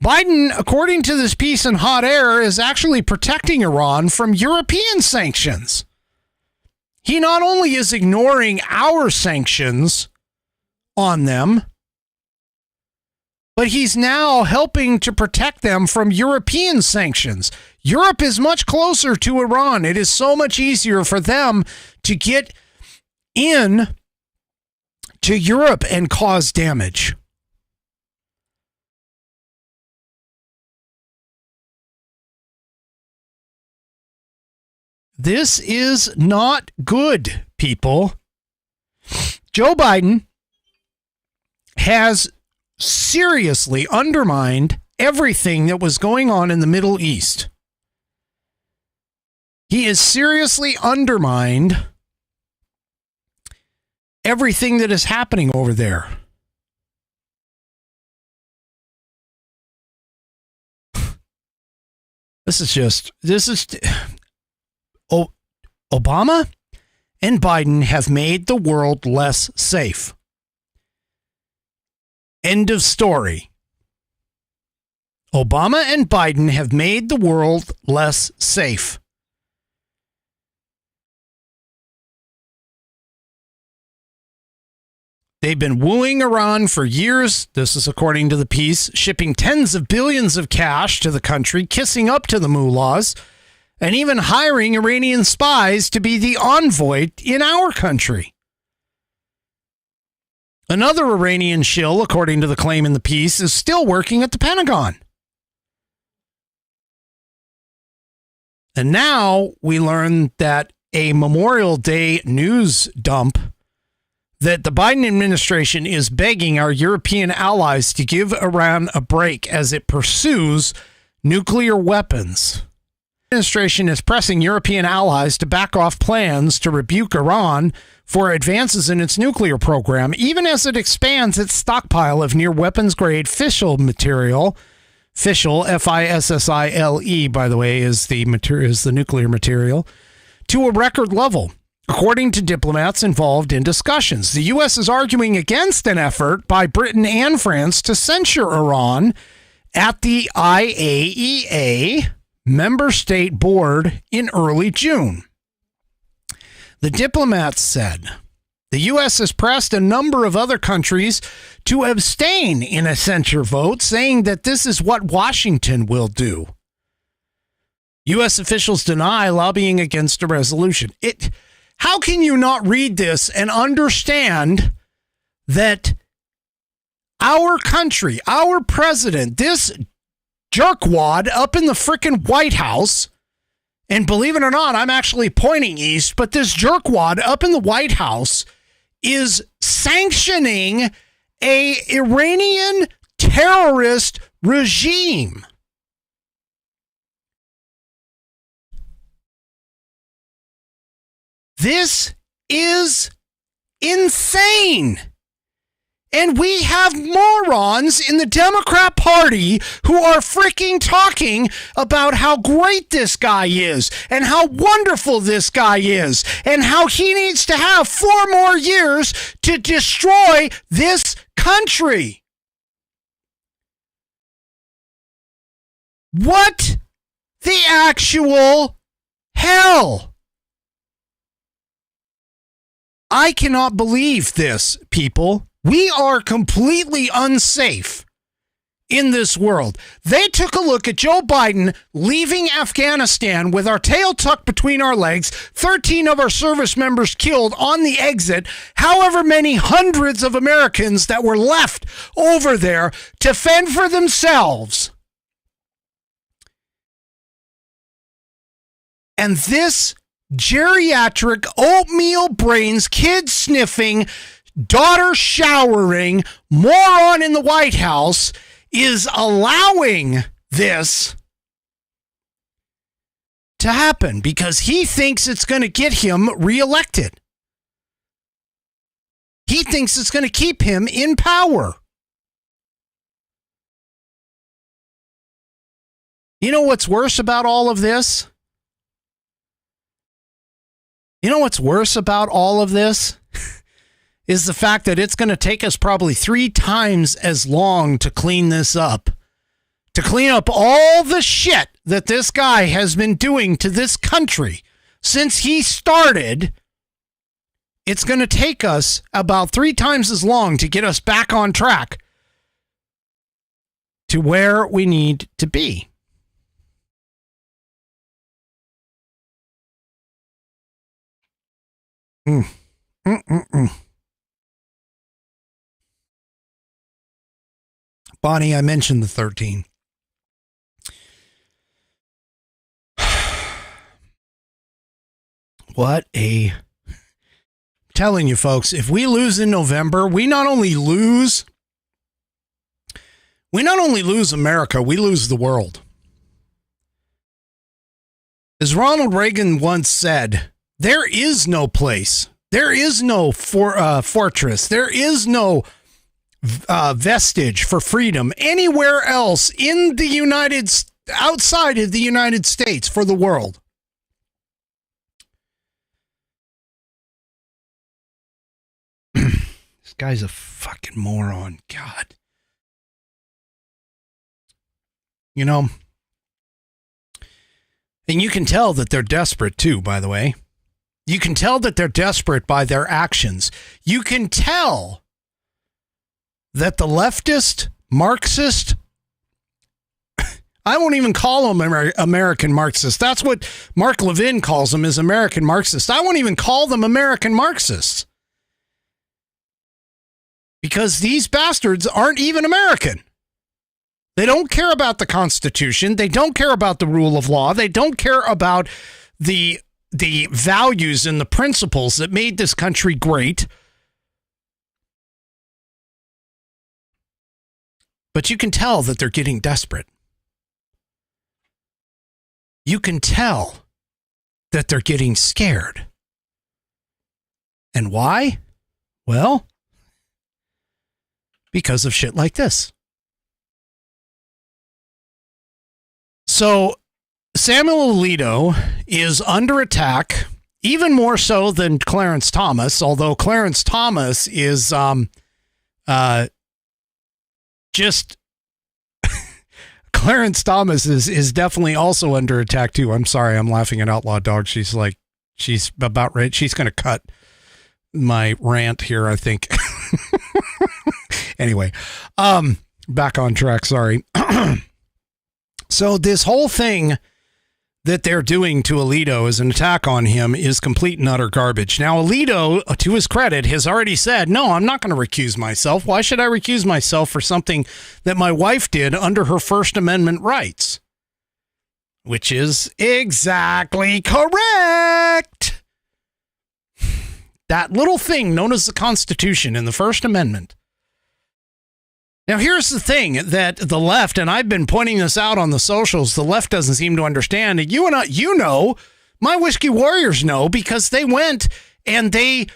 Biden, according to this piece in Hot Air, is actually protecting Iran from European sanctions. He not only is ignoring our sanctions on them, but he's now helping to protect them from European sanctions. Europe is much closer to Iran. It is so much easier for them to get in to Europe and cause damage. This is not good, people. Joe Biden has seriously undermined everything that was going on in the Middle East. He has seriously undermined everything that is happening over there. Obama and Biden have made the world less safe. End of story. Obama and Biden have made the world less safe. They've been wooing Iran for years. This is according to the piece, shipping tens of billions of cash to the country, kissing up to the mullahs, and even hiring Iranian spies to be the envoy in our country. Another Iranian shill, according to the claim in the piece, is still working at the Pentagon. And now we learn that a Memorial Day news dump that the Biden administration is begging our European allies to give Iran a break as it pursues nuclear weapons. The administration is pressing European allies to back off plans to rebuke Iran for advances in its nuclear program, even as it expands its stockpile of near weapons-grade fissile material. Fissile, F-I-S-S-I-L-E, by the way, is the nuclear material, to a record level. according to diplomats involved in discussions. The U.S. is arguing against an effort by Britain and France to censure Iran at the IAEA member state board in early June. The diplomats said the U.S. has pressed a number of other countries to abstain in a censure vote, saying that this is what Washington will do. U.S. officials deny lobbying against a resolution. How can you not read this and understand that our country, our president, this jerkwad up in the frickin' White House, and believe it or not, I'm actually pointing east, but this jerkwad up in the White House is sanctioning a Iranian terrorist regime. This is insane. And we have morons in the Democrat Party who are freaking talking about how great this guy is and how wonderful this guy is and how he needs to have 4 more years to destroy this country. What the actual hell? I cannot believe this, people. We are completely unsafe in this world. They took a look at Joe Biden leaving Afghanistan with our tail tucked between our legs, 13 of our service members killed on the exit, however many hundreds of Americans that were left over there to fend for themselves. And this geriatric, oatmeal brains, kid sniffing, daughter showering moron in the White House is allowing this to happen because he thinks it's going to get him reelected. He thinks it's going to keep him in power. You know what's worse about all of this? You know what's worse about all of this? Is the fact that it's going to take us probably 3 times as long to clean this up. To clean up all the shit that this guy has been doing to this country since he started. It's going to take us about 3 times as long to get us back on track to where we need to be. Bonnie, I mentioned the 13. What a... I'm telling you folks, if we lose in November, we not only lose America, we lose the world. As Ronald Reagan once said, there is no place, there is no fortress, there is no vestige for freedom anywhere else in the outside of the United States for the world. This guy's a fucking moron. God. You know, and you can tell that they're desperate too, by the way. You can tell that they're desperate by their actions. You can tell that the leftist, Marxist, I won't even call them American Marxists. That's what Mark Levin calls them, is American Marxists. I won't even call them American Marxists. Because these bastards aren't even American. They don't care about the Constitution. They don't care about the rule of law. They don't care about the values and the principles that made this country great. But you can tell that they're getting desperate. You can tell that they're getting scared. And why? Well, because of shit like this. So Samuel Alito is under attack even more so than Clarence Thomas, although Clarence Thomas is just Clarence Thomas is definitely also under attack too. I'm sorry, I'm laughing at Outlaw Dog. She's about ready. She's going to cut my rant here, I think. Anyway, back on track. Sorry. So this whole thing that they're doing to Alito as an attack on him is complete and utter garbage. Now, Alito, to his credit, has already said, no, I'm not going to recuse myself. Why should I recuse myself for something that my wife did under her First Amendment rights? Which is exactly correct. That little thing known as the Constitution in the First Amendment. Now, here's the thing that the left, and I've been pointing this out on the socials, the left doesn't seem to understand. And you and I, you know, my Whiskey Warriors know, because they went and I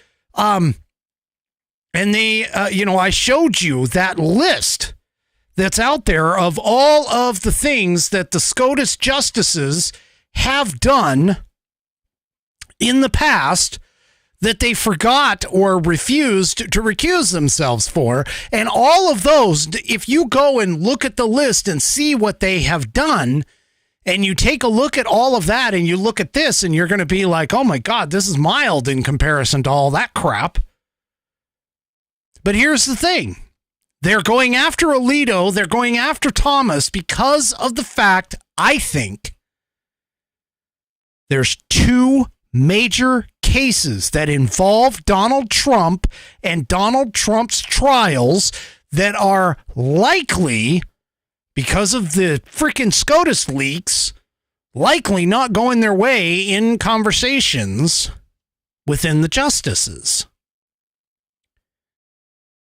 showed you that list that's out there of all of the things that the SCOTUS justices have done in the past that they forgot or refused to recuse themselves for. And all of those, if you go and look at the list and see what they have done, and you take a look at all of that and you look at this, and you're going to be like, oh my God, this is mild in comparison to all that crap. But here's the thing. They're going after Alito. They're going after Thomas because of the fact, I think, there's two major cases that involve Donald Trump and Donald Trump's trials that are likely, because of the freaking SCOTUS leaks, likely not going their way in conversations within the justices.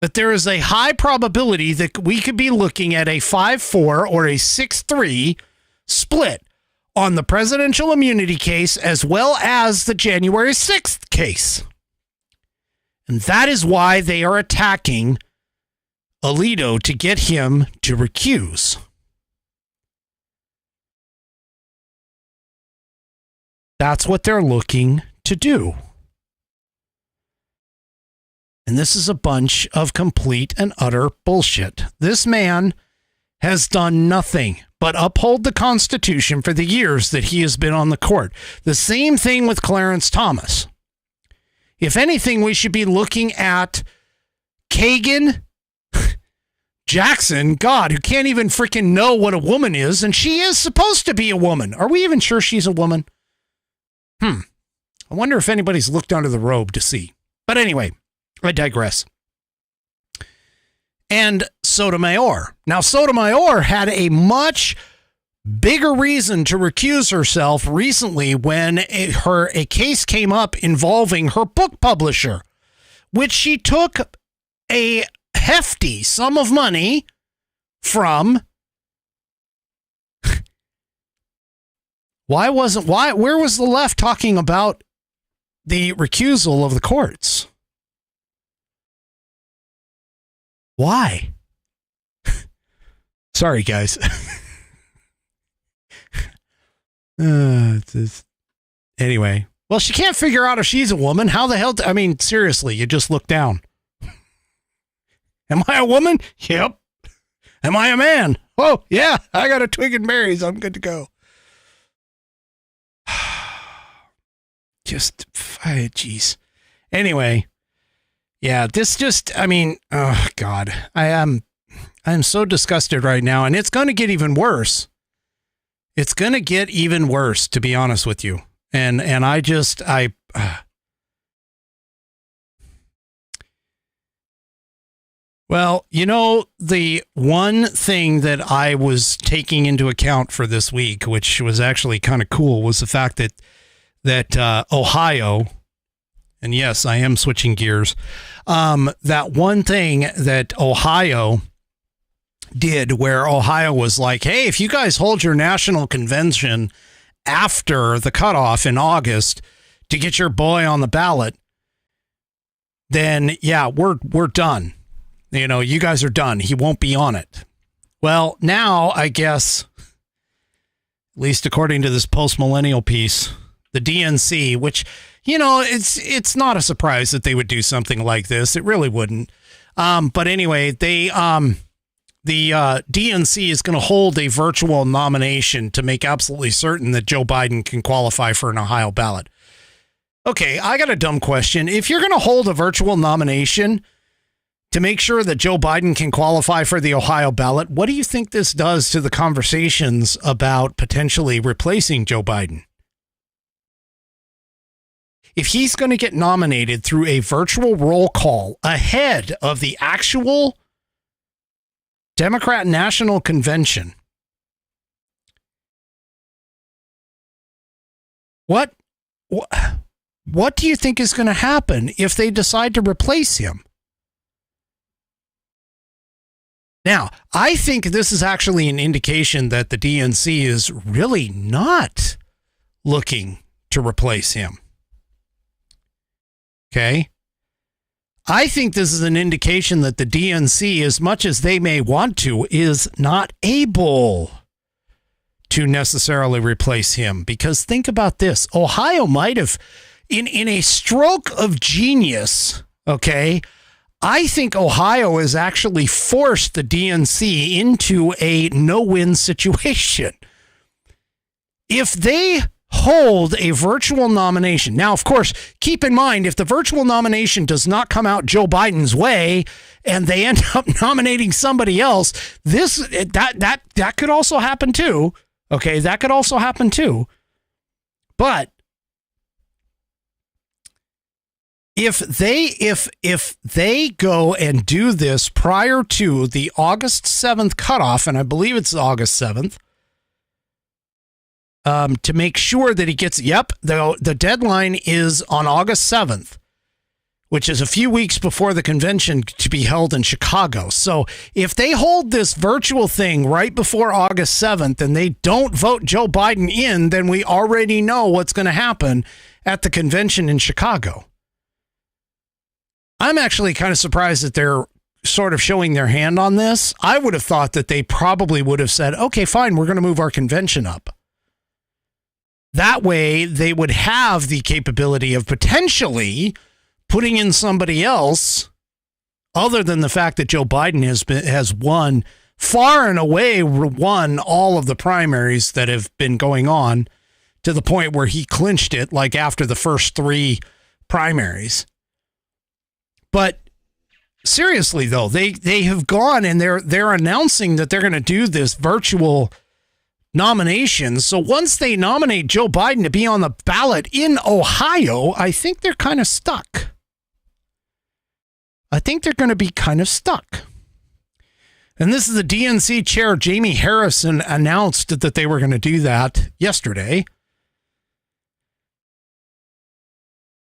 That there is a high probability that we could be looking at a 5-4 or a 6-3 split on the presidential immunity case, as well as the January 6th case. And that is why they are attacking Alito, to get him to recuse. That's what they're looking to do. And this is a bunch of complete and utter bullshit. This man has done nothing but uphold the Constitution for the years that he has been on the court. The same thing with Clarence Thomas. If anything, we should be looking at Kagan Jackson, God, who can't even freaking know what a woman is, and she is supposed to be a woman. Are we even sure she's a woman? I wonder if anybody's looked under the robe to see. But anyway, I digress. And Sotomayor. Now, Sotomayor had a much bigger reason to recuse herself recently when a case came up involving her book publisher, which she took a hefty sum of money from. Where was the left talking about the recusal of the courts? Why? Sorry, guys. Anyway. Well, she can't figure out if she's a woman. How the hell? I mean, seriously, you just look down. Am I a woman? Yep. Am I a man? Oh, yeah. I got a twig and berries. I'm good to go. Just, jeez. Anyway. Yeah, this just, I mean, oh God, I'm so disgusted right now, and it's going to get even worse. It's going to get even worse, to be honest with you. And well, you know, the one thing that I was taking into account for this week, which was actually kind of cool, was the fact that Ohio, and yes, I am switching gears. That one thing that Ohio did, where Ohio was like, hey, if you guys hold your national convention after the cutoff in August to get your boy on the ballot, then yeah, we're done. You know, you guys are done. He won't be on it. Well, now I guess, at least according to this post-millennial piece, the DNC, which, it's not a surprise that they would do something like this. It really wouldn't. But anyway, the DNC is going to hold a virtual nomination to make absolutely certain that Joe Biden can qualify for an Ohio ballot. Okay, I got a dumb question. If you're going to hold a virtual nomination to make sure that Joe Biden can qualify for the Ohio ballot, what do you think this does to the conversations about potentially replacing Joe Biden? If he's going to get nominated through a virtual roll call ahead of the actual Democrat National Convention, what do you think is going to happen if they decide to replace him? Now, I think this is actually an indication that the DNC is really not looking to replace him. Okay? I think this is an indication that the DNC, as much as they may want to, is not able to necessarily replace him. Because think about this. Ohio might have, in a stroke of genius, okay, I think Ohio has actually forced the DNC into a no-win situation. If they hold a virtual nomination. Now, of course, keep in mind, if the virtual nomination does not come out Joe Biden's way and they end up nominating somebody else, that could also happen too. Okay, that could also happen too. But if they go and do this prior to the August 7th cutoff, and I believe it's August 7th, to make sure that he gets, the deadline is on August 7th, which is a few weeks before the convention to be held in Chicago. So if they hold this virtual thing right before August 7th and they don't vote Joe Biden in, then we already know what's going to happen at the convention in Chicago. I'm actually kind of surprised that they're sort of showing their hand on this. I would have thought that they probably would have said, okay, fine, we're going to move our convention up. That way, they would have the capability of potentially putting in somebody else, other than the fact that Joe Biden has won, far and away won all of the primaries that have been going on, to the point where he clinched it like after the first three primaries. But seriously, though, they have gone and they're announcing that they're going to do this virtual nominations. So once they nominate Joe Biden to be on the ballot in Ohio, I think they're kind of stuck. I think they're going to be kind of stuck. And this is the DNC chair, Jamie Harrison, announced that they were going to do that yesterday.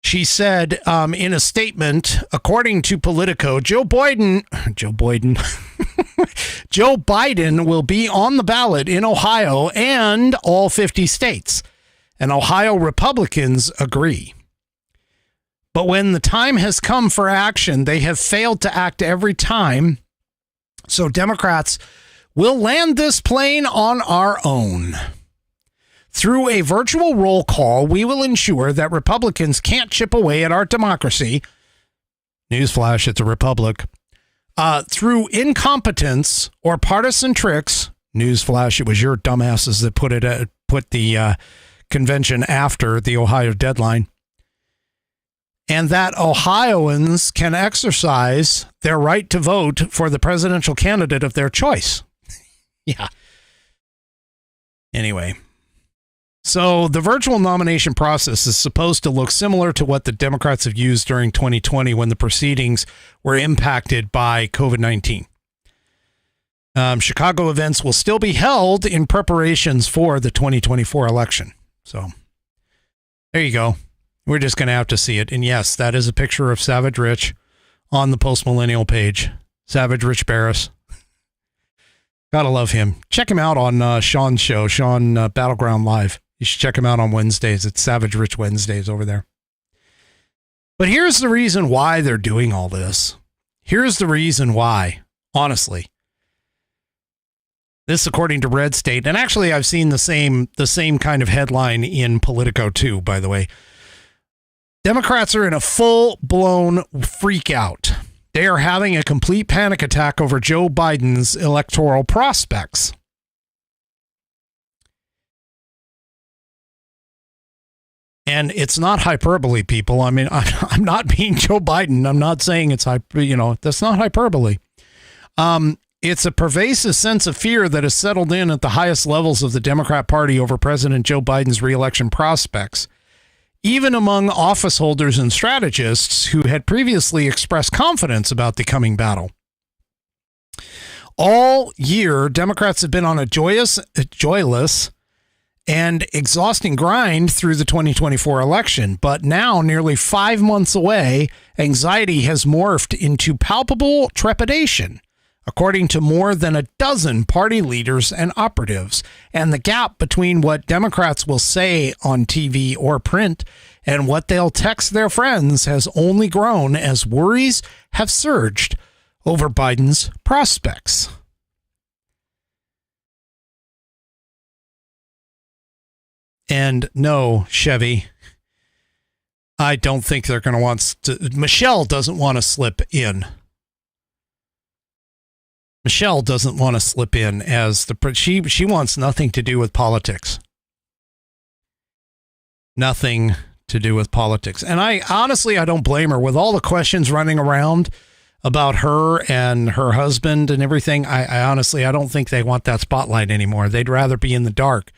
She said in a statement, according to Politico, Joe Biden will be on the ballot in Ohio and all 50 states. And Ohio Republicans agree. But when the time has come for action, they have failed to act every time. So Democrats will land this plane on our own. Through a virtual roll call, we will ensure that Republicans can't chip away at our democracy. Newsflash, it's a republic. Through incompetence or partisan tricks. Newsflash, it was your dumbasses that put the convention after the Ohio deadline. And that Ohioans can exercise their right to vote for the presidential candidate of their choice. Yeah. Anyway. So the virtual nomination process is supposed to look similar to what the Democrats have used during 2020 when the proceedings were impacted by COVID-19. Chicago events will still be held in preparations for the 2024 election. So there you go. We're just going to have to see it. And yes, that is a picture of Savage Rich on the Post-Millennial page. Savage Rich Barris. Gotta love him. Check him out on Sean's show, Sean Battleground Live. You should check him out on Wednesdays. It's Savage Rich Wednesdays over there. But here's the reason why they're doing all this. Here's the reason why, honestly. This according to Red State. And actually, I've seen the same kind of headline in Politico too, by the way. Democrats are in a full-blown freak out. They are having a complete panic attack over Joe Biden's electoral prospects. And it's not hyperbole, people. I mean, I'm not being Joe Biden. I'm not saying it's that's not hyperbole. It's a pervasive sense of fear that has settled in at the highest levels of the Democrat Party over President Joe Biden's reelection prospects, even among office holders and strategists who had previously expressed confidence about the coming battle. All year, Democrats have been on a joyless and exhausting grind through the 2024 election. But now, nearly 5 months away, anxiety has morphed into palpable trepidation, according to more than a dozen party leaders and operatives. And the gap between what Democrats will say on TV or print and what they'll text their friends has only grown as worries have surged over Biden's prospects. And no, Chevy, I don't think they're going to want to. Michelle doesn't want to slip in. Michelle doesn't want to slip in as she wants nothing to do with politics. Nothing to do with politics. And I don't blame her with all the questions running around about her and her husband and everything. I honestly don't think they want that spotlight anymore. They'd rather be in the dark,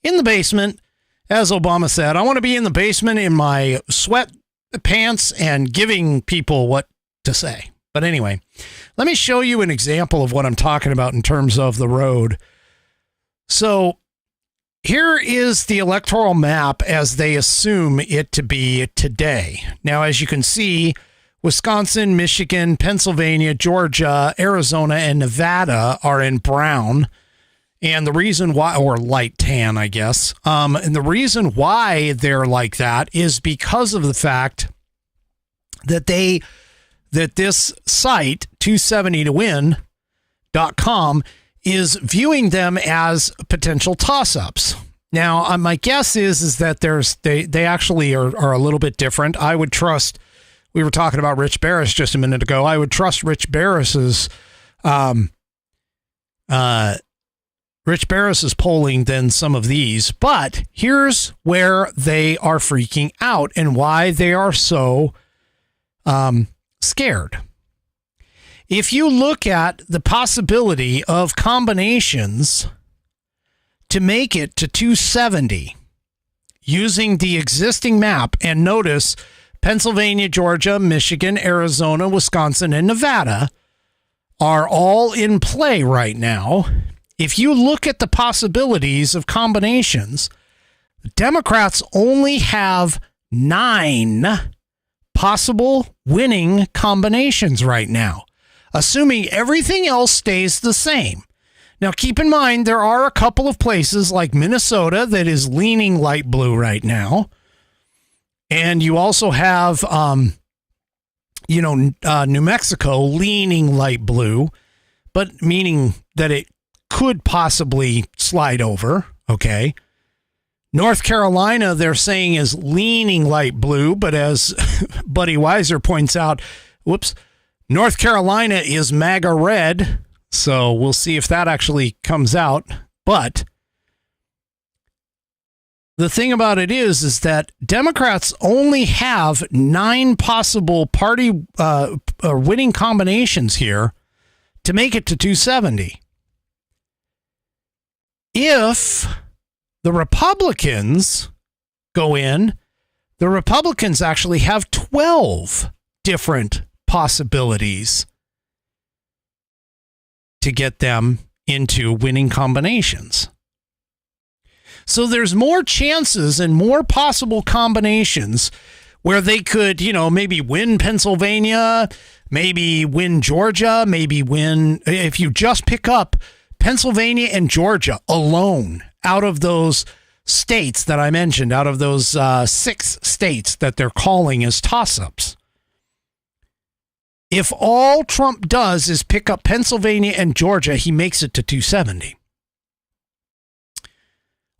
in the basement. As Obama said, I want to be in the basement in my sweat pants and giving people what to say. But anyway, let me show you an example of what I'm talking about in terms of the road. So here is the electoral map as they assume it to be today. Now, as you can see, Wisconsin, Michigan, Pennsylvania, Georgia, Arizona, and Nevada are in brown. And the reason why, or light tan, I guess, and the reason why they're like that is because of the fact that this site, 270towin.com, is viewing them as potential toss-ups. Now, my guess is that they actually are a little bit different. I would trust, we were talking about Rich Barris just a minute ago, I would trust Rich Barris's polling than some of these, but here's where they are freaking out and why they are so scared. If you look at the possibility of combinations to make it to 270 using the existing map, and notice Pennsylvania, Georgia, Michigan, Arizona, Wisconsin, and Nevada are all in play right now. If you look at the possibilities of combinations, Democrats only have 9 possible winning combinations right now, assuming everything else stays the same. Now, keep in mind, there are a couple of places like Minnesota that is leaning light blue right now. And you also have, New Mexico leaning light blue, but meaning that it could possibly slide over. Okay. North Carolina, they're saying, is leaning light blue, but as Buddy Weiser points out, North Carolina is MAGA red. So we'll see if that actually comes out. But the thing about it is that Democrats only have 9 possible party winning combinations here to make it to 270. If the Republicans go in, the Republicans actually have 12 different possibilities to get them into winning combinations. So there's more chances and more possible combinations where they could, maybe win Pennsylvania, maybe win Georgia, maybe win, if you just pick up Pennsylvania and Georgia alone out of those states that I mentioned, out of those 6 states that they're calling as toss-ups. If all Trump does is pick up Pennsylvania and Georgia, he makes it to 270.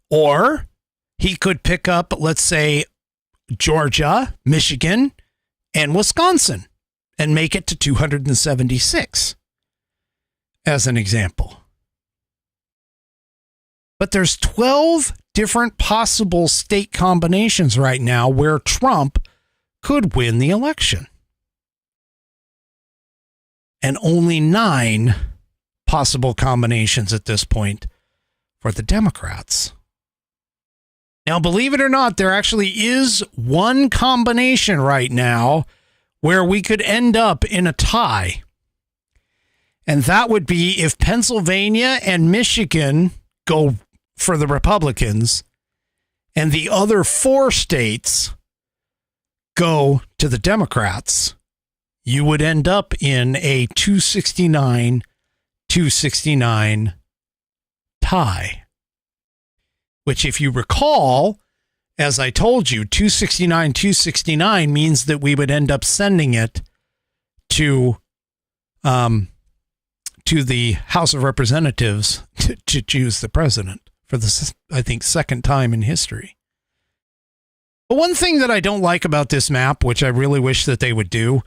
Or he could pick up, let's say, Georgia, Michigan, and Wisconsin and make it to 276 as an example. But there's 12 different possible state combinations right now where Trump could win the election. And only 9 possible combinations at this point for the Democrats. Now, believe it or not, there actually is one combination right now where we could end up in a tie. And that would be if Pennsylvania and Michigan go for the Republicans and the other 4 states go to the Democrats, you would end up in a 269 tie. Which, if you recall, as I told you, 269 means that we would end up sending it to the House of Representatives to choose the president for the, I think, second time in history. But one thing that I don't like about this map, which I really wish that they would do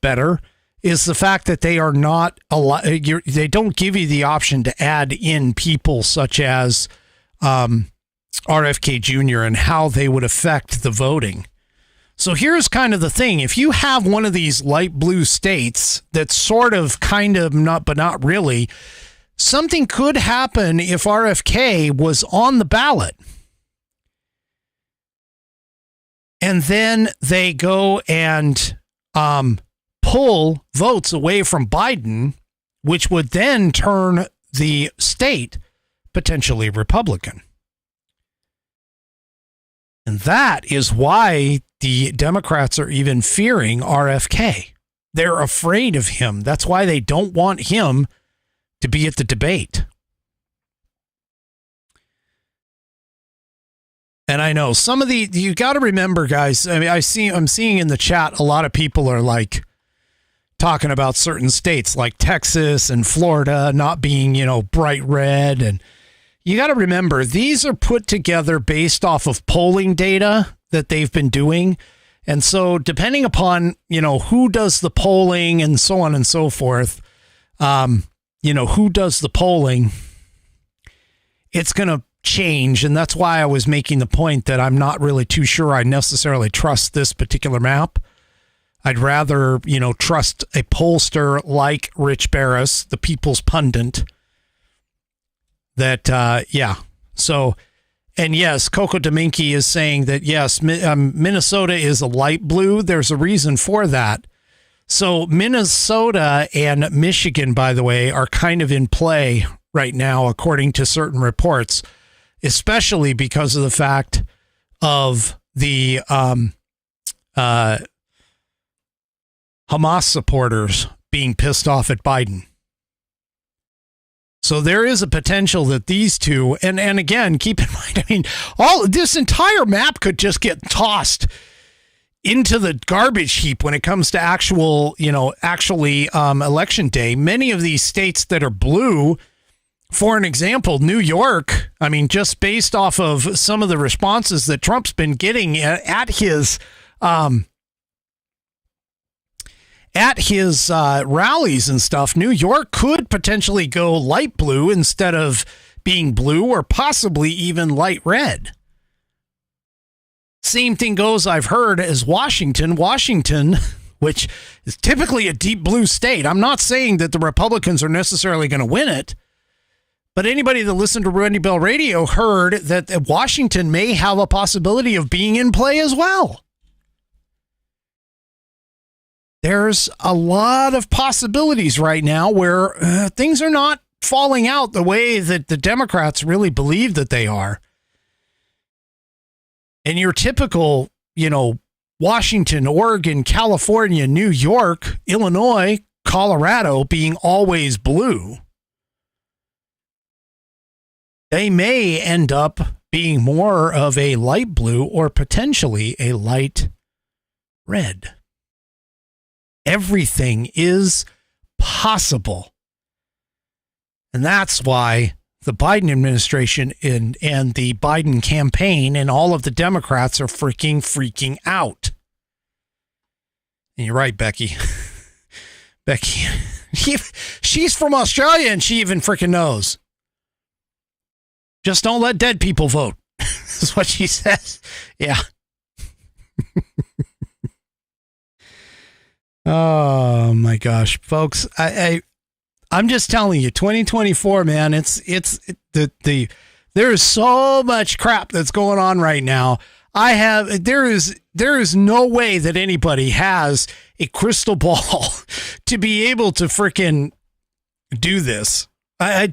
better, is the fact that they are not they don't give you the option to add in people such as RFK Jr. and how they would affect the voting. So here's kind of the thing. If you have one of these light blue states that's sort of kind of not, but not really, something could happen if RFK was on the ballot. And then they go and pull votes away from Biden, which would then turn the state potentially Republican. And that is why the Democrats are even fearing RFK. They're afraid of him. That's why they don't want him to be at the debate. And I know some of you got to remember, guys, I mean, I'm seeing in the chat, a lot of people are like talking about certain states like Texas and Florida not being, bright red. And you got to remember, these are put together based off of polling data that they've been doing. And so depending upon, who does the polling and so on and so forth, who does the polling, it's going to change. And that's why I was making the point that I'm not really too sure I necessarily trust this particular map. I'd rather, trust a pollster like Rich Barris, the People's Pundit. That, So, and yes, Coco Dominky is saying that, yes, Minnesota is a light blue. There's a reason for that. So Minnesota and Michigan, by the way, are kind of in play right now, according to certain reports, especially because of the fact of the Hamas supporters being pissed off at Biden. So there is a potential that these two, and again, keep in mind, all this entire map could just get tossed into the garbage heap when it comes to actually election day. Many of these states that are blue, for an example, New York, just based off of some of the responses that Trump's been getting at his rallies and stuff, New York could potentially go light blue instead of being blue, or possibly even light red. Same thing goes, I've heard, as Washington, which is typically a deep blue state. I'm not saying that the Republicans are necessarily going to win it, but anybody that listened to Randy Bell Radio heard that Washington may have a possibility of being in play as well. There's a lot of possibilities right now where things are not falling out the way that the Democrats really believe that they are. And your typical, Washington, Oregon, California, New York, Illinois, Colorado being always blue, they may end up being more of a light blue or potentially a light red. Everything is possible. And that's why the Biden administration and the Biden campaign and all of the Democrats are freaking out. And you're right, Becky. Becky, she's from Australia and she even freaking knows. Just don't let dead people vote. That's what she says. Yeah. Oh my gosh, folks. I'm just telling you, 2024, man, there is so much crap that's going on right now. There is no way that anybody has a crystal ball to be able to freaking do this. I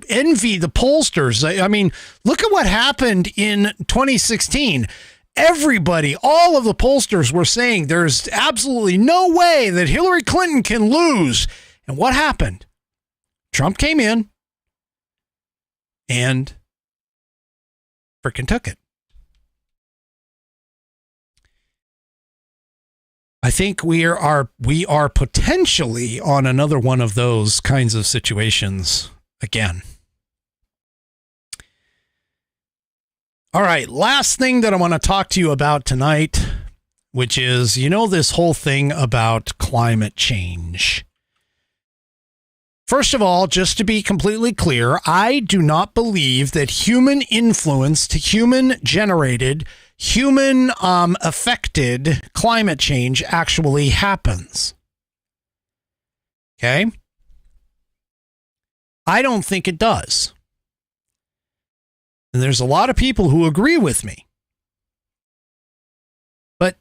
envy the pollsters. I mean, look at what happened in 2016. Everybody, all of the pollsters were saying there's absolutely no way that Hillary Clinton can lose. And what happened? Trump came in and freaking took it. I think we are potentially on another one of those kinds of situations again. All right, last thing that I want to talk to you about tonight, which is, this whole thing about climate change. First of all, just to be completely clear, I do not believe that human-influenced, human-generated, human-affected climate change actually happens. Okay? I don't think it does. And there's a lot of people who agree with me. But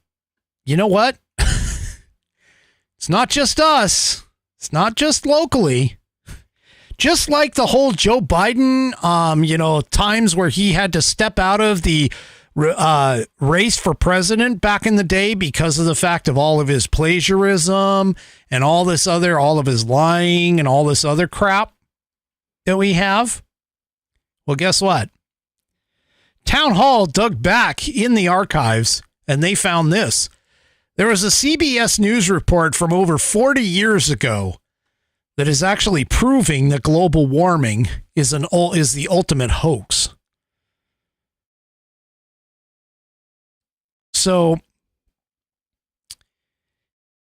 you know what? It's not just us. It's not just locally. Just like the whole Joe Biden, times where he had to step out of the race for president back in the day because of the fact of all of his plagiarism and all of his lying and all this other crap that we have. Well, guess what? Town Hall dug back in the archives and they found this. There was a CBS News report from over 40 years ago that is actually proving that global warming is the ultimate hoax. So,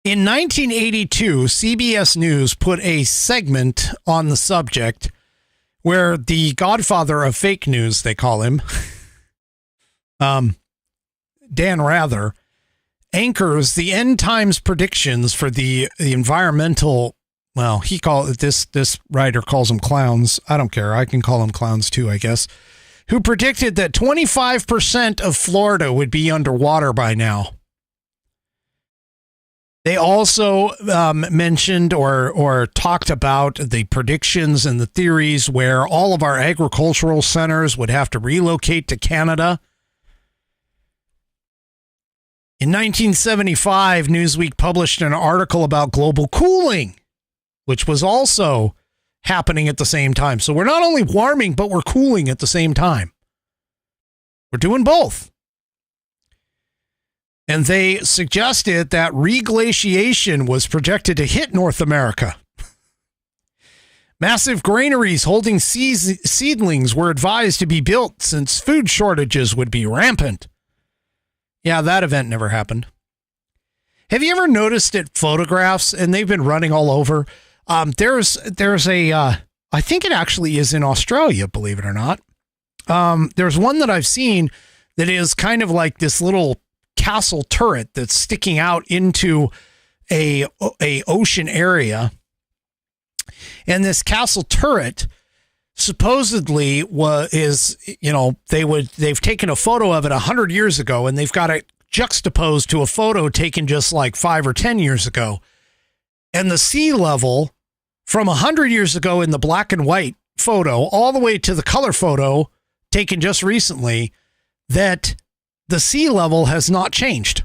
in 1982, CBS News put a segment on the subject where the godfather of fake news, they call him, Dan Rather, anchors the end times predictions for the environmental. Well, this writer calls them clowns. I don't care. I can call them clowns too, I guess. Who predicted that 25% of Florida would be underwater by now. They also mentioned or talked about the predictions and the theories where all of our agricultural centers would have to relocate to Canada. In 1975, Newsweek published an article about global cooling, which was also happening at the same time. So we're not only warming, but we're cooling at the same time. We're doing both. And they suggested that reglaciation was projected to hit North America. Massive granaries holding seedlings were advised to be built since food shortages would be rampant. Yeah, that event never happened. Have you ever noticed it photographs, and they've been running all over? There's a, I think it actually is in Australia, believe it or not. There's one that I've seen that is kind of like this little castle turret that's sticking out into a ocean area. And this castle turret supposedly they've taken a photo of it 100 years ago and they've got it juxtaposed to a photo taken just like 5 or 10 years ago. And the sea level from 100 years ago in the black and white photo all the way to the color photo taken just recently, that the sea level has not changed.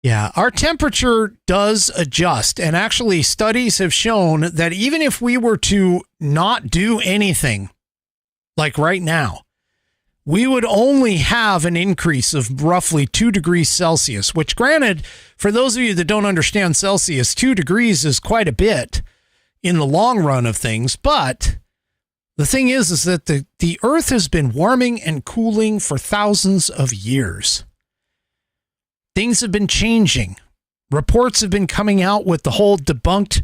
Yeah, our temperature does adjust, and actually studies have shown that even if we were to not do anything, like right now, we would only have an increase of roughly 2 degrees Celsius, which, granted, for those of you that don't understand Celsius, 2 degrees is quite a bit in the long run of things. But the thing is that the Earth has been warming and cooling for thousands of years. Things have been changing. Reports have been coming out with the whole debunked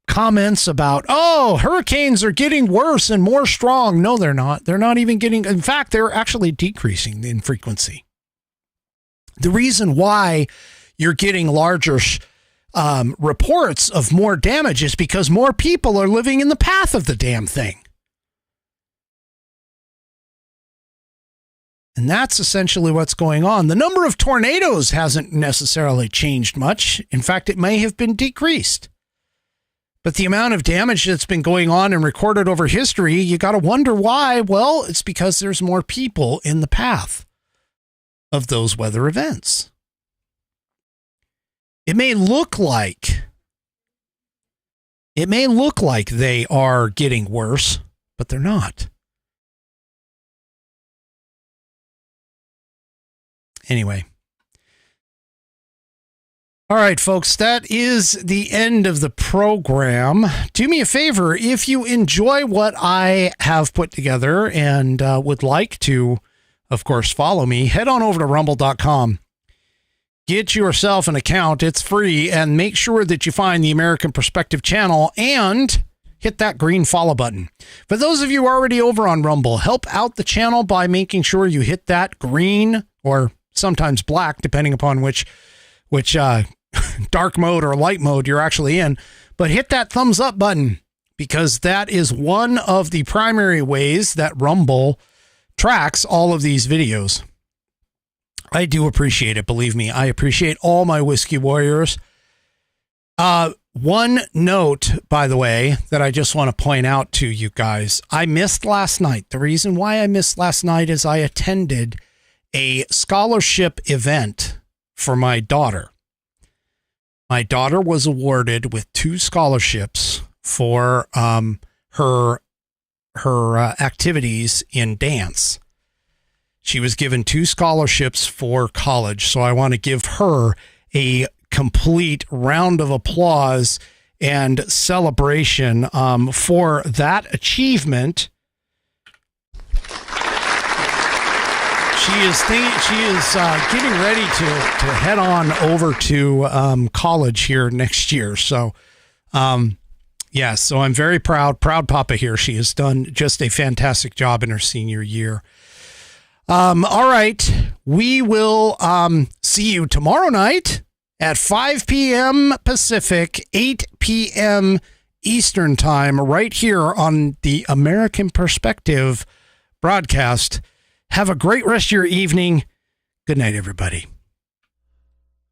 comments about, oh, hurricanes are getting worse and more strong. No, they're not. They're not even getting, in fact, they're actually decreasing in frequency. The reason why you're getting larger reports of more damage is because more people are living in the path of the damn thing. And that's essentially what's going on. The number of tornadoes hasn't necessarily changed much. In fact, it may have been decreased. But the amount of damage that's been going on and recorded over history, you got to wonder why. Well, it's because there's more people in the path of those weather events. It may look like they are getting worse, but they're not. Anyway. All right, folks, that is the end of the program. Do me a favor, if you enjoy what I have put together and would like to, of course, follow me, head on over to rumble.com. Get yourself an account. It's free, and make sure that you find the American Perspective channel and hit that green follow button. For those of you already over on Rumble, help out the channel by making sure you hit that green or sometimes black, depending upon which dark mode or light mode you're actually in, but hit that thumbs up button, because that is one of the primary ways that Rumble tracks all of these videos. I do appreciate it. Believe me, I appreciate all my Whiskey Warriors. One note, by the way, that I just want to point out to you guys. I missed last night. The reason why I missed last night is I attended a scholarship event for my daughter. My daughter was awarded with 2 scholarships for her activities in dance. She was given 2 scholarships for college, so I want to give her a complete round of applause and celebration for that achievement. She is getting ready to head on over to college here next year. So, so I'm very proud Papa here. She has done just a fantastic job in her senior year. All right, we will see you tomorrow night at 5 p.m. Pacific, 8 p.m. Eastern Time, right here on the American Perspective broadcast. Have a great rest of your evening. Good night, everybody.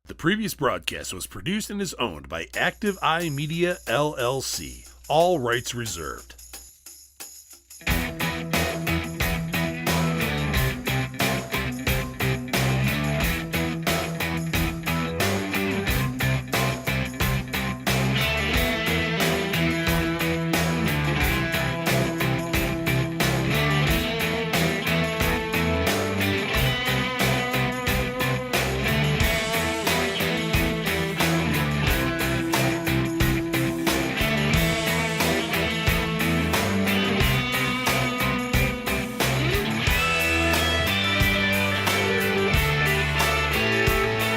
The previous broadcast was produced and is owned by Active Eye Media LLC. All rights reserved.